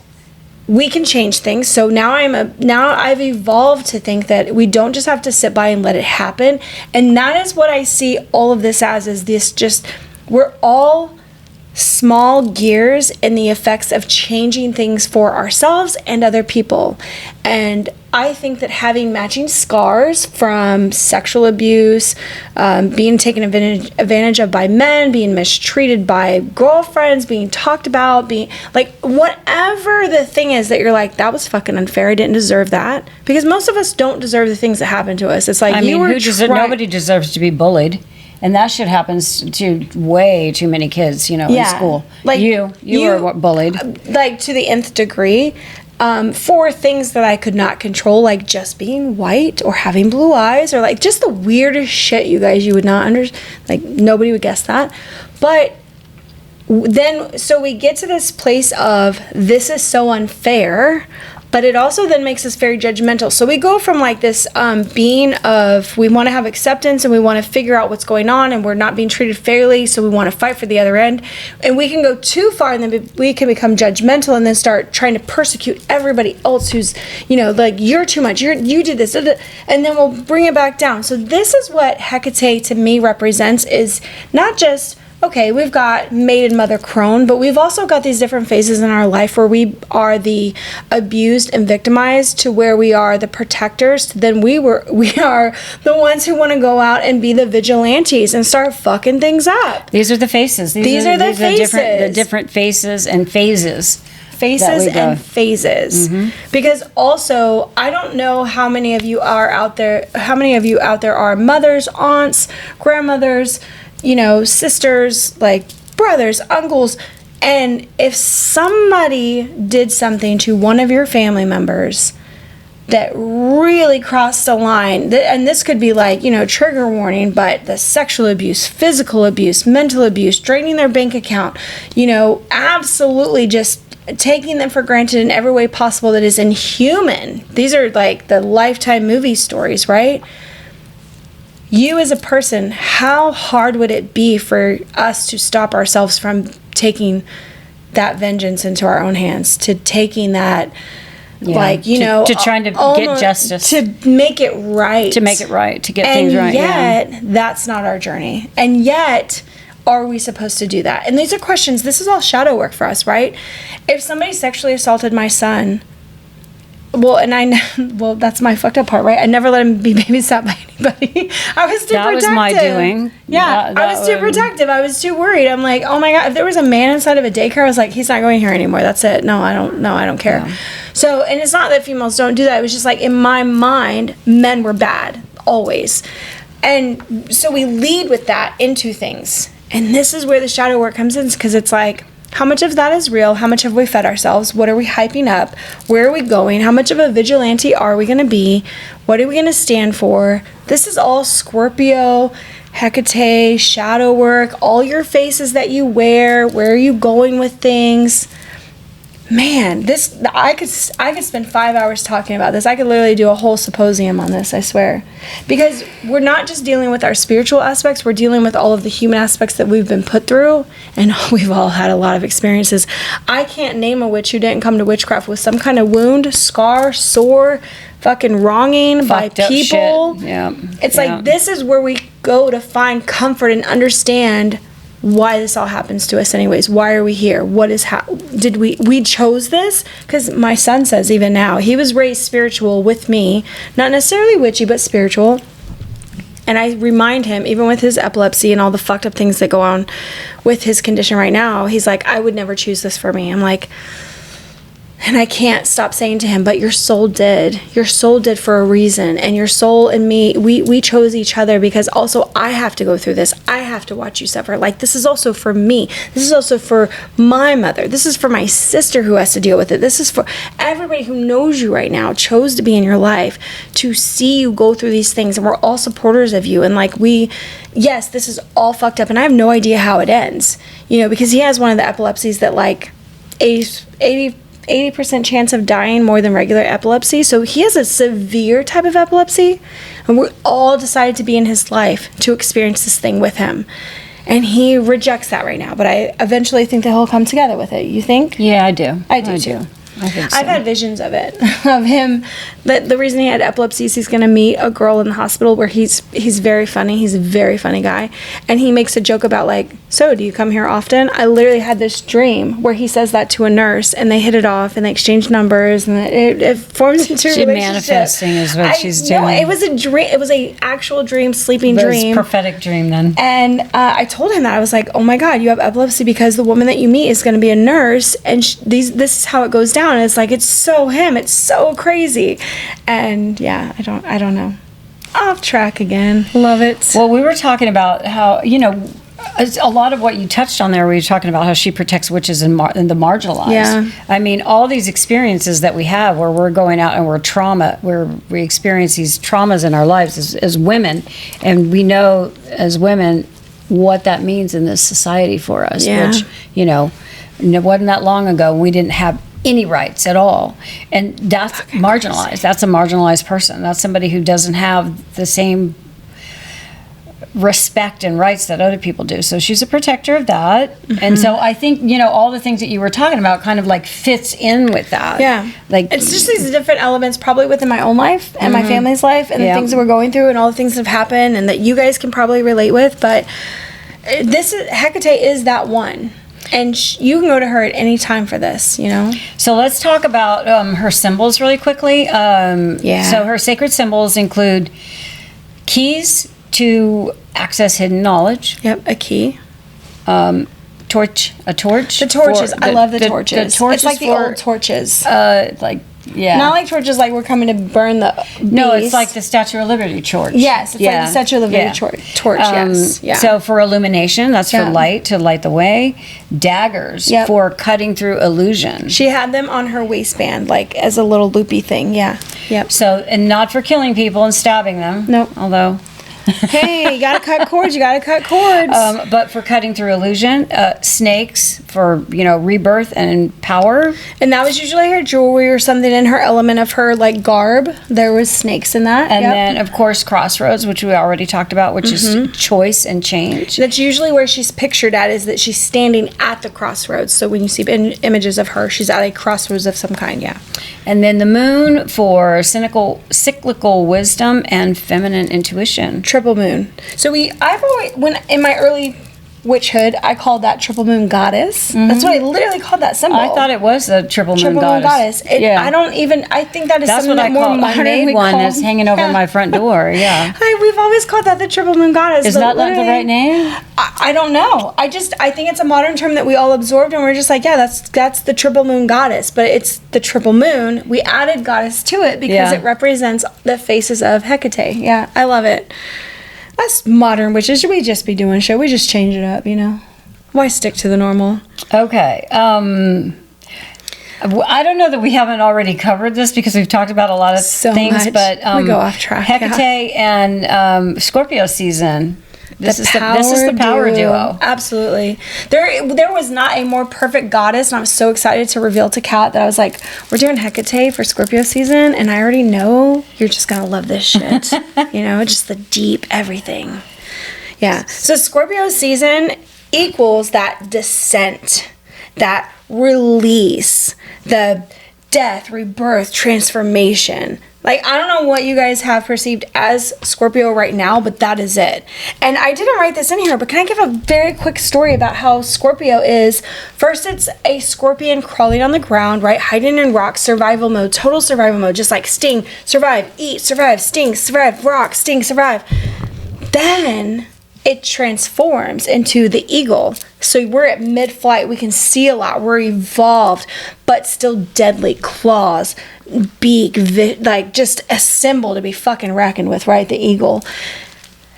we can change things. So now I've evolved to think that we don't just have to sit by and let it happen. And that is what I see all of this as, is this just, we're all small gears in the effects of changing things for ourselves and other people. And I think that having matching scars from sexual abuse, being taken advantage of by men, being mistreated by girlfriends, being talked about, being like, whatever the thing is that you're like, that was fucking unfair, I didn't deserve that. Because most of us don't deserve the things that happen to us. It's like, nobody deserves to be bullied. And that shit happens to way too many kids, in school. Like you were bullied. Like to the nth degree, for things that I could not control, like just being white or having blue eyes, or like just the weirdest shit, you guys, you would not understand. Like nobody would guess that. But then, so we get to this place of, this is so unfair, but it also then makes us very judgmental. So we go from like this being of, we want to have acceptance and we want to figure out what's going on and we're not being treated fairly, so we want to fight for the other end. And we can go too far, and then we can become judgmental and then start trying to persecute everybody else who's, like, you're too much, you did this, and then we'll bring it back down. So this is what Hekate to me represents, is not just, okay, we've got maiden mother crone, but we've also got these different phases in our life where we are the abused and victimized, to where we are the protectors, to then we are the ones who want to go out and be the vigilantes and start fucking things up. These are the faces. These are the different faces and phases. Phases. Because also, I don't know how many of you out there are mothers, aunts, grandmothers, sisters, like brothers, uncles, and if somebody did something to one of your family members that really crossed the line, and this could be like, trigger warning, but the sexual abuse, physical abuse, mental abuse, draining their bank account, absolutely just taking them for granted in every way possible that is inhuman. These are like the Lifetime movie stories, right? You as a person, how hard would it be for us to stop ourselves from taking that vengeance into our own hands, to taking that, to trying to get justice, to make it right, to get things right. And yet, that's not our journey. And yet, are we supposed to do that? And these are questions. This is all shadow work for us, right? If somebody sexually assaulted my son, Well, that's my fucked up part, right? I never let him be babysat by anybody. I was too protective. That was my doing. Yeah, I was too protective. I was too worried. I'm like, oh my God, if there was a man inside of a daycare, I was like, he's not going here anymore. That's it. No, I don't care. Yeah. So, and it's not that females don't do that. It was just like, in my mind, men were bad, always. And so we lead with that into things. And this is where the shadow work comes in, because it's like, how much of that is real? How much have we fed ourselves? What are we hyping up? Where are we going? How much of a vigilante are we going to be? What are we going to stand for? This is all Scorpio, Hekate, shadow work, all your faces that you wear. Where are you going with things? Man, I could spend 5 hours talking about this. I could literally do a whole symposium on this, I swear. Because we're not just dealing with our spiritual aspects, we're dealing with all of the human aspects that we've been put through, and we've all had a lot of experiences. I can't name a witch who didn't come to witchcraft with some kind of wound, scar, sore, fucking wronging by people. Yeah. It's like, this is where we go to find comfort and understand why this all happens to us anyways. Why are we here? What is did we chose this? Because my son says even now, he was raised spiritual with me, not necessarily witchy, but spiritual. And I remind him, even with his epilepsy and all the fucked up things that go on with his condition right now, he's like, I would never choose this for me. I'm like, and I can't stop saying to him, but your soul did. Your soul did for a reason. And your soul and me, we chose each other because also I have to go through this. I have to watch you suffer. Like, this is also for me. This is also for my mother. This is for my sister who has to deal with it. This is for everybody who knows you right now, chose to be in your life, to see you go through these things. And we're all supporters of you. And like, yes, this is all fucked up. And I have no idea how it ends. You know, because he has one of the epilepsies that like 80% chance of dying more than regular epilepsy. So he has a severe type of epilepsy, and we all decided to be in his life to experience this thing with him. And he rejects that right now, but I eventually think that he'll come together with it. You think? Yeah, I do. I do too. I think so. I've had visions of it, of him. But the reason he had epilepsy is he's going to meet a girl in the hospital where he's very funny. He's a very funny guy. And he makes a joke about like, so do you come here often? I literally had this dream where he says that to a nurse and they hit it off and they exchange numbers and it forms into a relationship. Manifesting is what she's doing. No, it was a dream. It was a actual dream, sleeping dream. It was a prophetic dream then. And I told him that. I was like, oh my God, you have epilepsy because the woman that you meet is going to be a nurse and this is how it goes down. And it's like, it's so him. It's so crazy. And yeah, I don't know. Off track again. Love it. Well, we were talking about how, you know, a lot of what you touched on there, we were talking about how she protects witches and the marginalized. Yeah. I mean, all these experiences that we have where we're going out and where we experience these traumas in our lives as women, and we know as women what that means in this society for us, which, you know, it wasn't that long ago we didn't have any rights at all, and that's marginalized. That's a marginalized person. That's somebody who doesn't have the same respect and rights that other people do. So she's a protector of that. And so I think, you know, all the things that you were talking about kind of like fits in with that. Yeah. Like, it's just these different elements probably within my own life and my family's life and the things that we're going through and all the things that have happened and that you guys can probably relate with. But Hekate is that one. And you can go to her at any time for this, you know? So let's talk about her symbols really quickly. So her sacred symbols include keys to access hidden knowledge. Yep, a key. A torch. The torches. I love the torches. The torches. It's like the old torches. Not like torches like we're coming to burn the beast. No, it's like the Statue of Liberty torch. Yes, it's like the Statue of Liberty torch, yes. Yeah. So for illumination, that's for light, to light the way. Daggers for cutting through illusion. She had them on her waistband, like as a little loopy thing, yeah. Yep. So, and not for killing people and stabbing them. Nope. Although... Hey, you gotta cut cords. But for cutting through illusion, snakes for, you know, rebirth and power. And that was usually her jewelry or something in her element of her like garb. There was snakes in that. And then of course crossroads, which we already talked about, which is choice and change. That's usually where she's pictured at, is that she's standing at the crossroads. So when you see images of her, she's at a crossroads of some kind. Yeah. And then the moon for cyclical wisdom and feminine intuition. Triple moon. So I've always, when in my early witchhood, I called that triple moon goddess. That's what I literally called that symbol. I thought it was a triple moon goddess. Yeah. I think that is That's something what I more call. modern. I made one that's hanging over my front door. Yeah. We've always called that the triple moon goddess. Is that not the right name? I don't know. I think it's a modern term that we all absorbed, and we're just like, yeah, that's the triple moon goddess. But it's the triple moon. We added goddess to it because it represents the faces of Hekate. Yeah, I love it. That's modern witches. Should we just be doing show? We just change it up, Why stick to the normal? Okay. I don't know that we haven't already covered this because we've talked about a lot of things, much. but We go off track. Hekate and Scorpio season. This is the power duo. Absolutely. There was not a more perfect goddess, and I was so excited to reveal to Kat that I was like, we're doing Hekate for Scorpio season, and I already know you're just gonna love this shit. Just the deep everything. Yeah. So Scorpio season equals that descent, that release, the death, rebirth, transformation. Like, I don't know what you guys have perceived as Scorpio right now, but that is it. And I didn't write this in here, but can I give a very quick story about how Scorpio is? First, it's a scorpion crawling on the ground, right? Hiding in rocks, survival mode, total survival mode, just like sting, survive, eat, survive, sting, survive, rock, sting, survive. Then it transforms into the eagle. So we're at mid-flight. We can see a lot. We're evolved, but still deadly claws, beak, like just a symbol to be fucking reckoned with, right? The eagle.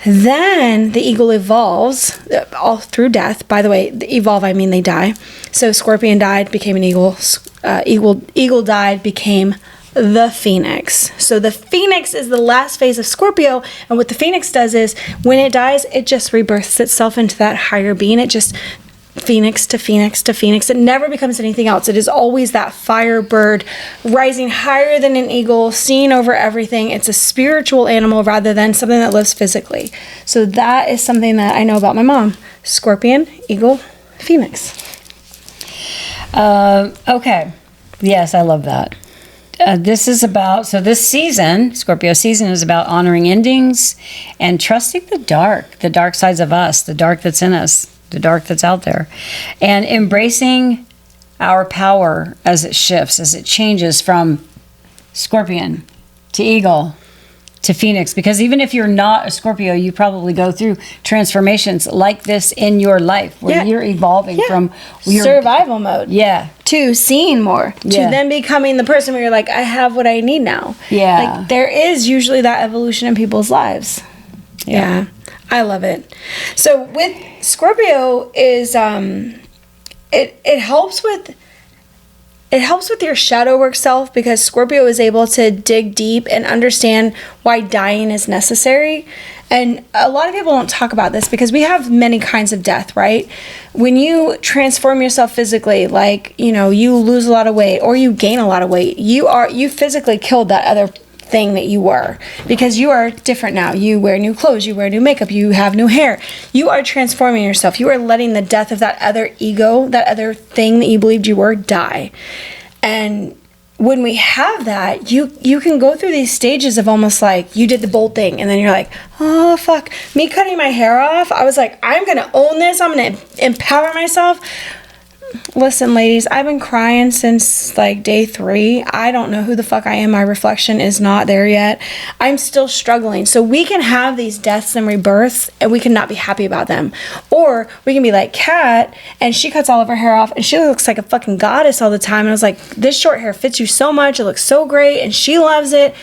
Then the eagle evolves all through death. By the way, evolve, I mean they die. So scorpion died, became an eagle. Eagle died, became the phoenix. So the phoenix is the last phase of Scorpio, and what the phoenix does is when it dies, it just rebirths itself into that higher being. It just phoenix to phoenix to phoenix. It never becomes anything else. It is always that fire bird rising higher than an eagle, seeing over everything. It's a spiritual animal rather than something that lives physically. So that is something that I know about my mom. Scorpion, eagle, phoenix. Okay. Yes, I love that. This this season, Scorpio season, is about honoring endings and trusting the dark sides of us, the dark that's in us, the dark that's out there, and embracing our power as it shifts, as it changes from Scorpion to eagle to phoenix. Because even if you're not a Scorpio, you probably go through transformations like this in your life where you're evolving from your survival mode to seeing more to then becoming the person where you're like, I have what I need now. Like there is usually that evolution in people's lives. I love it. So with Scorpio is it helps with your shadow work self, because Scorpio is able to dig deep and understand why dying is necessary. And a lot of people don't talk about this because we have many kinds of death, right? When you transform yourself physically, like, you lose a lot of weight or you gain a lot of weight, you physically killed that other thing that you were, because you are different now. You wear new clothes, you wear new makeup, you have new hair. You are transforming yourself. You are letting the death of that other ego, that other thing that you believed you were, die. And when we have that, you can go through these stages of almost like you did the bold thing, and then you're like, oh fuck, me cutting my hair off, I was like, I'm gonna own this, I'm gonna empower myself. Listen, ladies, I've been crying since like day 3. I don't know who the fuck I am. My reflection is not there yet. I'm still struggling. So we can have these deaths and rebirths and we can not be happy about them. Or we can be like Kat, and she cuts all of her hair off and she looks like a fucking goddess all the time. And I was like, this short hair fits you so much. It looks so great. And she loves it.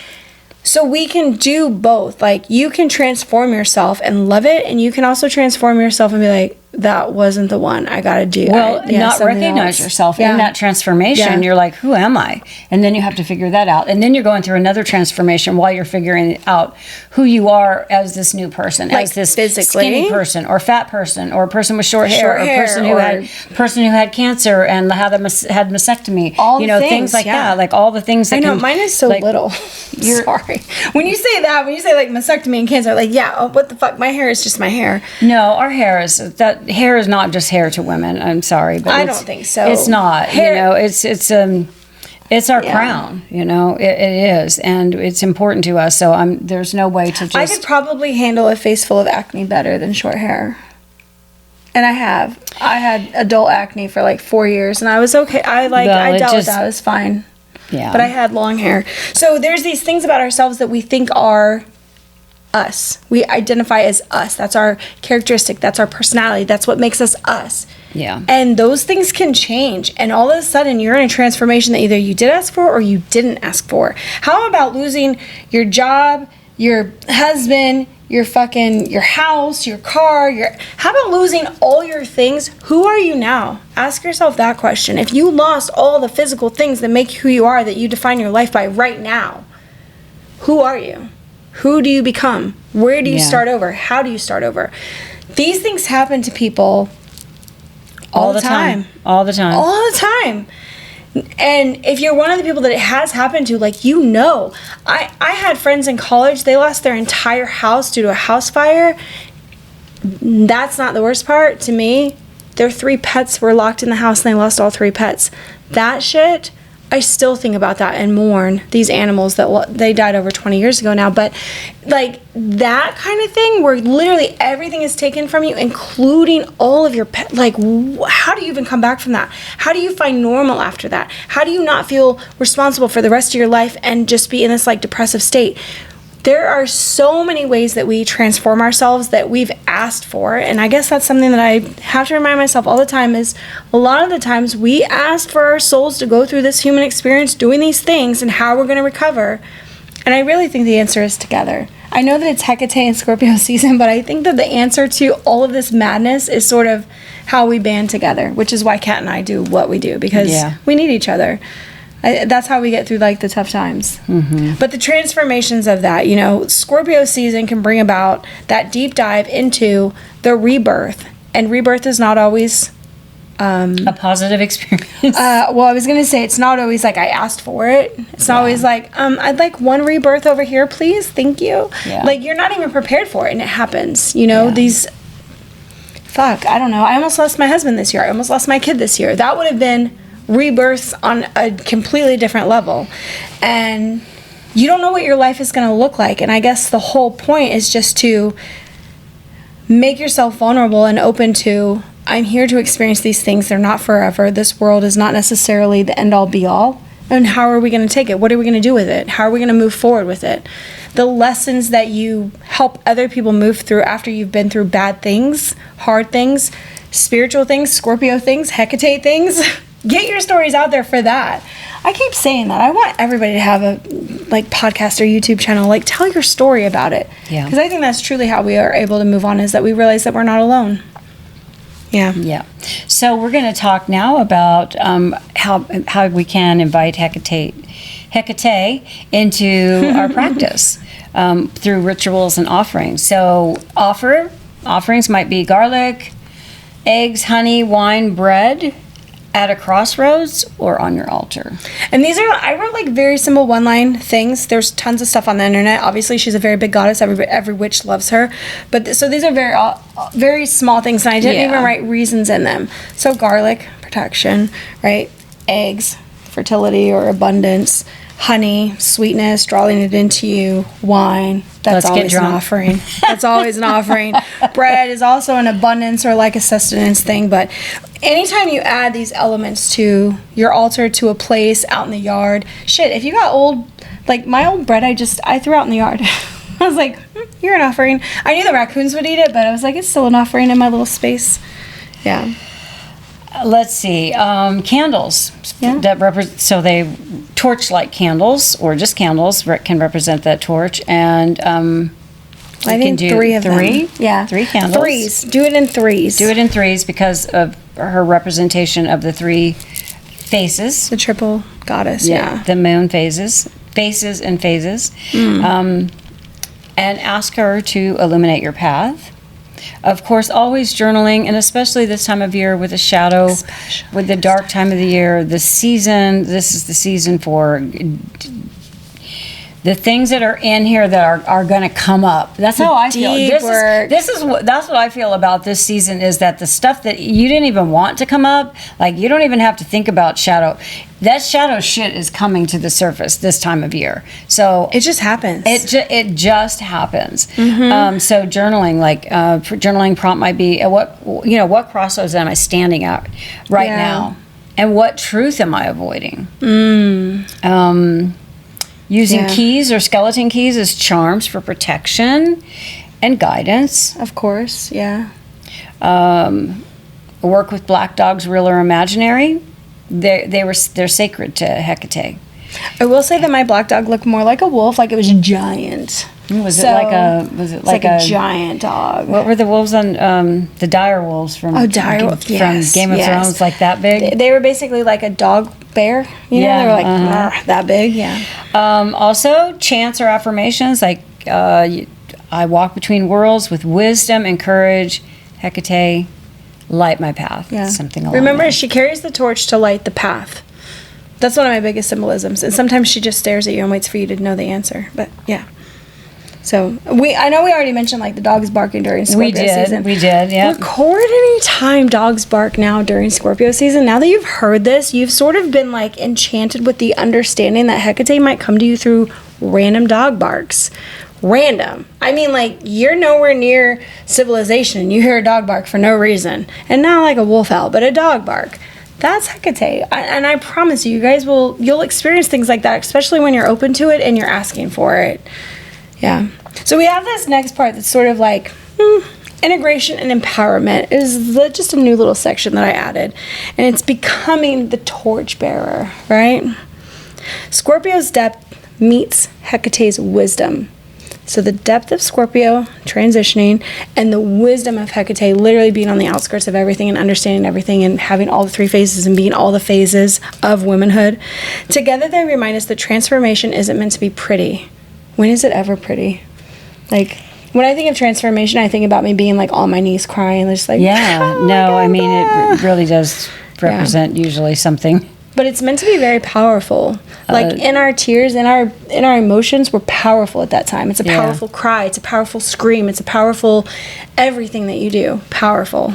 So we can do both. Like, you can transform yourself and love it, and you can also transform yourself and be like, that wasn't the one. I gotta do. Not recognize yourself in that transformation. You're like, who am I? And then you have to figure that out. And then you're going through another transformation while you're figuring out who you are as this new person, like as this physically skinny person or fat person or a person with short hair or a person who had cancer and had mastectomy. All things like that. Like all the things that I know, mine is so little. Sorry. When you say that, when you say like mastectomy and cancer, like, what the fuck? My hair is just my hair. No, our hair is that. Hair is not just hair to women. I'm sorry, but I don't think so. It's not. Hair, it's our crown. It is, and it's important to us. So there's no way to just. I could probably handle a face full of acne better than short hair. And I had adult acne for like 4 years, and I was okay. I dealt with that. It was fine. Yeah. But I had long hair. So there's these things about ourselves that we think are us. We identify as us. That's our characteristic. That's our personality. That's what makes us us. Yeah. And those things can change. And all of a sudden, you're in a transformation that either you did ask for or you didn't ask for. How about losing your job, your husband, your house, your car, how about losing all your things? Who are you now? Ask yourself that question. If you lost all the physical things that make you who you are, that you define your life by right now, who are you? Who do you become? Where do you start over? How do you start over? These things happen to people all the time. All the time. All the time. And if you're one of the people that it has happened to, like, you know. I had friends in college, they lost their entire house due to a house fire. That's not the worst part to me. Their 3 pets were locked in the house and they lost all 3 pets. That shit, I still think about that and mourn these animals that they died over 20 years ago now. But like that kind of thing where literally everything is taken from you, including all of your pet. Like, how do you even come back from that? How do you find normal after that? How do you not feel responsible for the rest of your life and just be in this like depressive state? There are so many ways that we transform ourselves that we've asked for. And I guess that's something that I have to remind myself all the time is a lot of the times we ask for our souls to go through this human experience doing these things and how we're going to recover. And I really think the answer is together. I know that it's Hekate and Scorpio season, but I think that the answer to all of this madness is sort of how we band together, which is why Kat and I do what we do, because we need each other. That's how we get through like the tough times. Mm-hmm. But the transformations of that, you know, Scorpio season can bring about that deep dive into the rebirth. And rebirth is not always a positive experience. Well, I was going to say it's not always like I asked for it. It's not always like, I'd like one rebirth over here, please. Thank you. Yeah. Like you're not even prepared for it and it happens. You know, I don't know. I almost lost my husband this year. I almost lost my kid this year. That would have been rebirths on a completely different level, and you don't know what your life is going to look like. And I guess the whole point is just to make yourself vulnerable and open to, I'm here to experience these things. They're not forever. This world is not necessarily the end all be all. And how are we going to take it? What are we going to do with it? How are we going to move forward with it? The lessons that you help other people move through after you've been through bad things, hard things, spiritual things, Scorpio things, Hekate things. Get your stories out there for that. I keep saying that. I want everybody to have a like podcast or YouTube channel. Like, tell your story about it. Yeah. Because I think that's truly how we are able to move on, is that we realize that we're not alone. Yeah. Yeah. So we're going to talk now about how we can invite Hekate into our practice through rituals and offerings. So offerings might be garlic, eggs, honey, wine, bread, at a crossroads, or on your altar. And I wrote like very simple one-line things. There's tons of stuff on the internet. Obviously, she's a very big goddess. Every witch loves her. But so these are very small things, and I didn't even write reasons in them. So garlic, protection, right? Eggs, fertility or abundance. Honey, sweetness, drawing it into you. Wine, that's always an offering. That's always an offering. Bread is also an abundance or like a sustenance thing. But anytime you add these elements to your altar, to a place out in the yard, if you got like my old bread, I threw out in the yard. I was like, you're an offering. I knew the raccoons would eat it, but I was like, it's still an offering in my little space. Yeah. Let's see, candles. Yeah. So they torch-like candles, or just candles can represent that torch. And I think three of them. Yeah, 3 candles. Threes. Do it in threes. Do it in threes because of her representation of the 3 faces. The triple goddess. Yeah. The moon faces and phases. And ask her to illuminate your path. Of course, always journaling, and especially this time of year with the shadow, with the dark time of the year, this is the season for the things that are in here that are going to come up. That's how I feel. That's what I feel about this season, is that the stuff that you didn't even want to come up, like you don't even have to think about shadow. That shadow shit is coming to the surface this time of year. So it just happens. It just happens. So journaling, like for journaling prompt might be what crossroads am I standing at right now, and what truth am I avoiding? Using keys or skeleton keys as charms for protection and guidance. Of course, yeah. Work with black dogs, real or imaginary. They're sacred to Hekate. I will say that my black dog looked more like a wolf, like it was giant. Was it like a giant dog? What were the wolves on the dire wolves from Game of Thrones, like that big? They were basically like a dog bear. They were like that big. Yeah. Also, chants or affirmations like I walk between worlds with wisdom and courage. Hekate, light my path. Yeah. Something along Remember, that. she carries the torch to light the path. That's one of my biggest symbolisms. And sometimes she just stares at you and waits for you to know the answer. But yeah. So I know we already mentioned like the dogs barking during Scorpio season. We did, yeah. Record any time dogs bark now during Scorpio season. Now that you've heard this, you've sort of been like enchanted with the understanding that Hekate might come to you through random dog barks. Random. I mean, like, you're nowhere near civilization and you hear a dog bark for no reason. And not like a wolf howl, but a dog bark. That's Hekate. And I promise you, you'll experience things like that, especially when you're open to it and you're asking for it. Yeah. So we have this next part that's sort of like integration and empowerment. It is just a new little section that I added. And it's becoming the torchbearer, right? Scorpio's depth meets Hecate's wisdom. So the depth of Scorpio transitioning and the wisdom of Hekate literally being on the outskirts of everything and understanding everything and having all the three phases and being all the phases of womanhood. Together they remind us that transformation isn't meant to be pretty. When is it ever pretty? Like, when I think of transformation, I think about me being like on my knees crying, just like, it really does represent usually something. But it's meant to be very powerful. Like in our tears, in our emotions, we're powerful at that time. It's a powerful cry. It's a powerful scream. It's a powerful everything that you do. Powerful.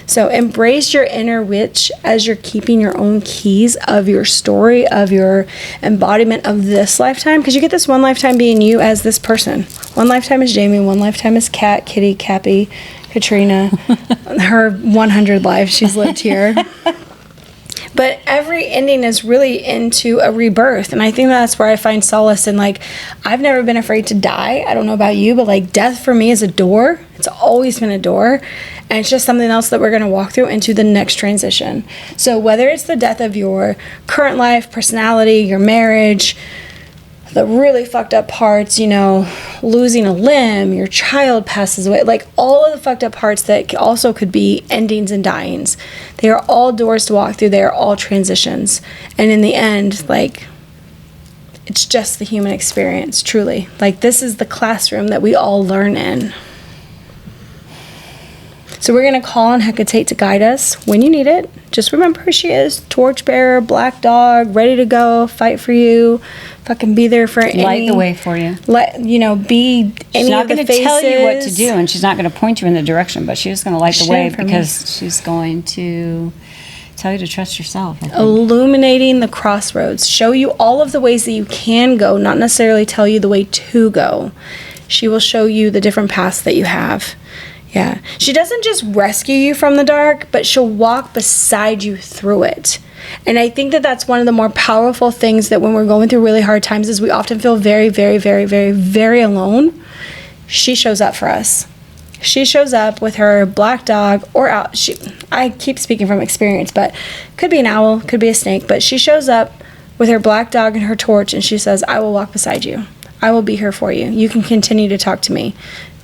So embrace your inner witch as you're keeping your own keys of your story, of your embodiment of this lifetime. Because you get this one lifetime being you as this person. One lifetime is Jamie. One lifetime is Kat, Kitty, Cappy, Katrina. Her 100 lives she's lived here. But every ending is really into a rebirth. And I think that's where I find solace in, like, I've never been afraid to die. I don't know about you, but like death for me is a door. It's always been a door. And it's just something else that we're going to walk through into the next transition. So whether it's the death of your current life, personality, your marriage, the really fucked up parts, losing a limb, your child passes away, like all of the fucked up parts that also could be endings and dyings. They are all doors to walk through. They are all transitions. And in the end, like, it's just the human experience, truly. Like, this is the classroom that we all learn in. So we're going to call on Hekate to guide us when you need it. Just remember who she is. Torchbearer, black dog, ready to go, fight for you, fucking be there for any... Light the way for you. Be any of the faces. She's not going to tell you what to do, and she's not going to point you in the direction, but she's going to light the way because she's going to tell you to trust yourself. Illuminating the crossroads. Show you all of the ways that you can go, not necessarily tell you the way to go. She will show you the different paths that you have. Yeah. She doesn't just rescue you from the dark, but she'll walk beside you through it. And I think that that's one of the more powerful things, that when we're going through really hard times is we often feel very, very, very, very, very alone. She shows up for us. She shows up with her black dog or owl. I keep speaking from experience, but could be an owl, could be a snake, but she shows up with her black dog and her torch and she says, I will walk beside you. I will be here for you. You can continue to talk to me.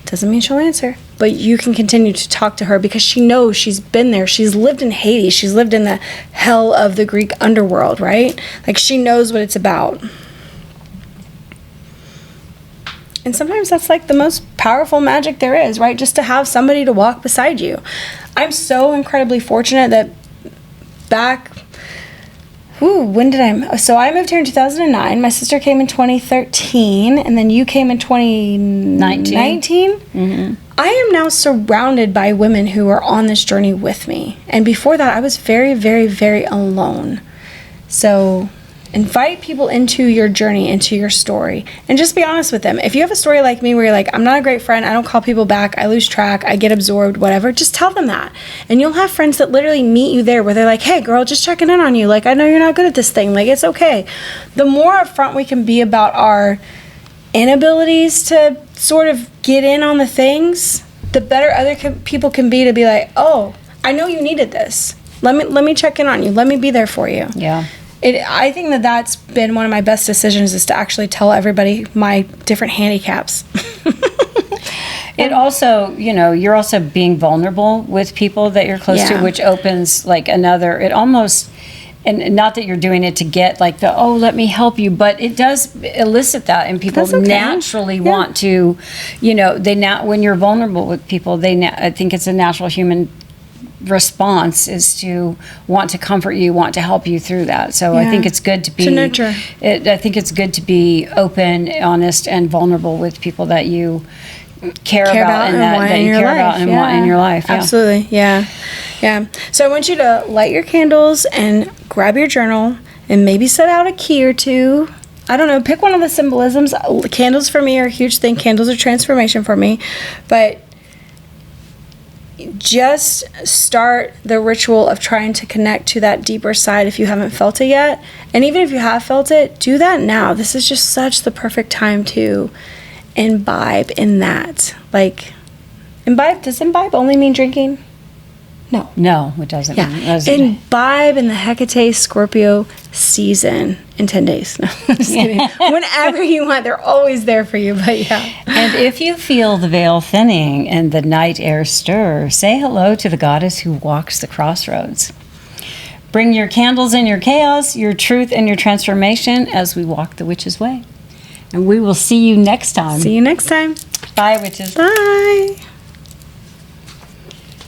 Doesn't mean she'll answer, but you can continue to talk to her because she knows, she's been there. She's lived in Hades. She's lived in the hell of the Greek underworld, right? Like, she knows what it's about. And sometimes that's like the most powerful magic there is, right? Just to have somebody to walk beside you. I'm so incredibly fortunate that back when did so I moved here in 2009. My sister came in 2013, and then you came in 2019. Mm-hmm. I am now surrounded by women who are on this journey with me. And before that, I was very, very, very alone. So invite people into your journey, into your story, and just be honest with them. If you have a story like me where you're like, I'm not a great friend, I don't call people back, I lose track, I get absorbed, whatever, just tell them that. And you'll have friends that literally meet you there where they're like, hey girl, just checking in on you. Like, I know you're not good at this thing. Like, it's okay. The more upfront we can be about our inabilities to sort of get in on the things, the better other people can be to be like, oh, I know you needed this. Let me check in on you. Let me be there for you. Yeah. I think that's been one of my best decisions, is to actually tell everybody my different handicaps. It also, you're also being vulnerable with people that you're close to, which opens like it almost, and not that you're doing it to get like let me help you, but it does elicit that, and people naturally want to, when you're vulnerable with people, I think it's a natural human response is to want to comfort you, want to help you through that. So I think it's good to nurture. I think it's good to be open, honest, and vulnerable with people that you care about and that you care about and want in your life. Yeah. Absolutely. Yeah. So I want you to light your candles and grab your journal and maybe set out a key or two. I don't know, pick one of the symbolisms. Candles for me are a huge thing. Candles are transformation for me. But just start the ritual of trying to connect to that deeper side if you haven't felt it yet. And even if you have felt it, do that now. This is just such the perfect time to imbibe in that. Like, does imbibe only mean drinking? No, it doesn't. Yeah. Imbibe in the Hekate Scorpio season in 10 days. No, just kidding. Whenever you want, they're always there for you. But yeah. And if you feel the veil thinning and the night air stir, say hello to the goddess who walks the crossroads. Bring your candles and your chaos, your truth and your transformation as we walk the witch's way. And we will see you next time. See you next time. Bye, witches. Bye.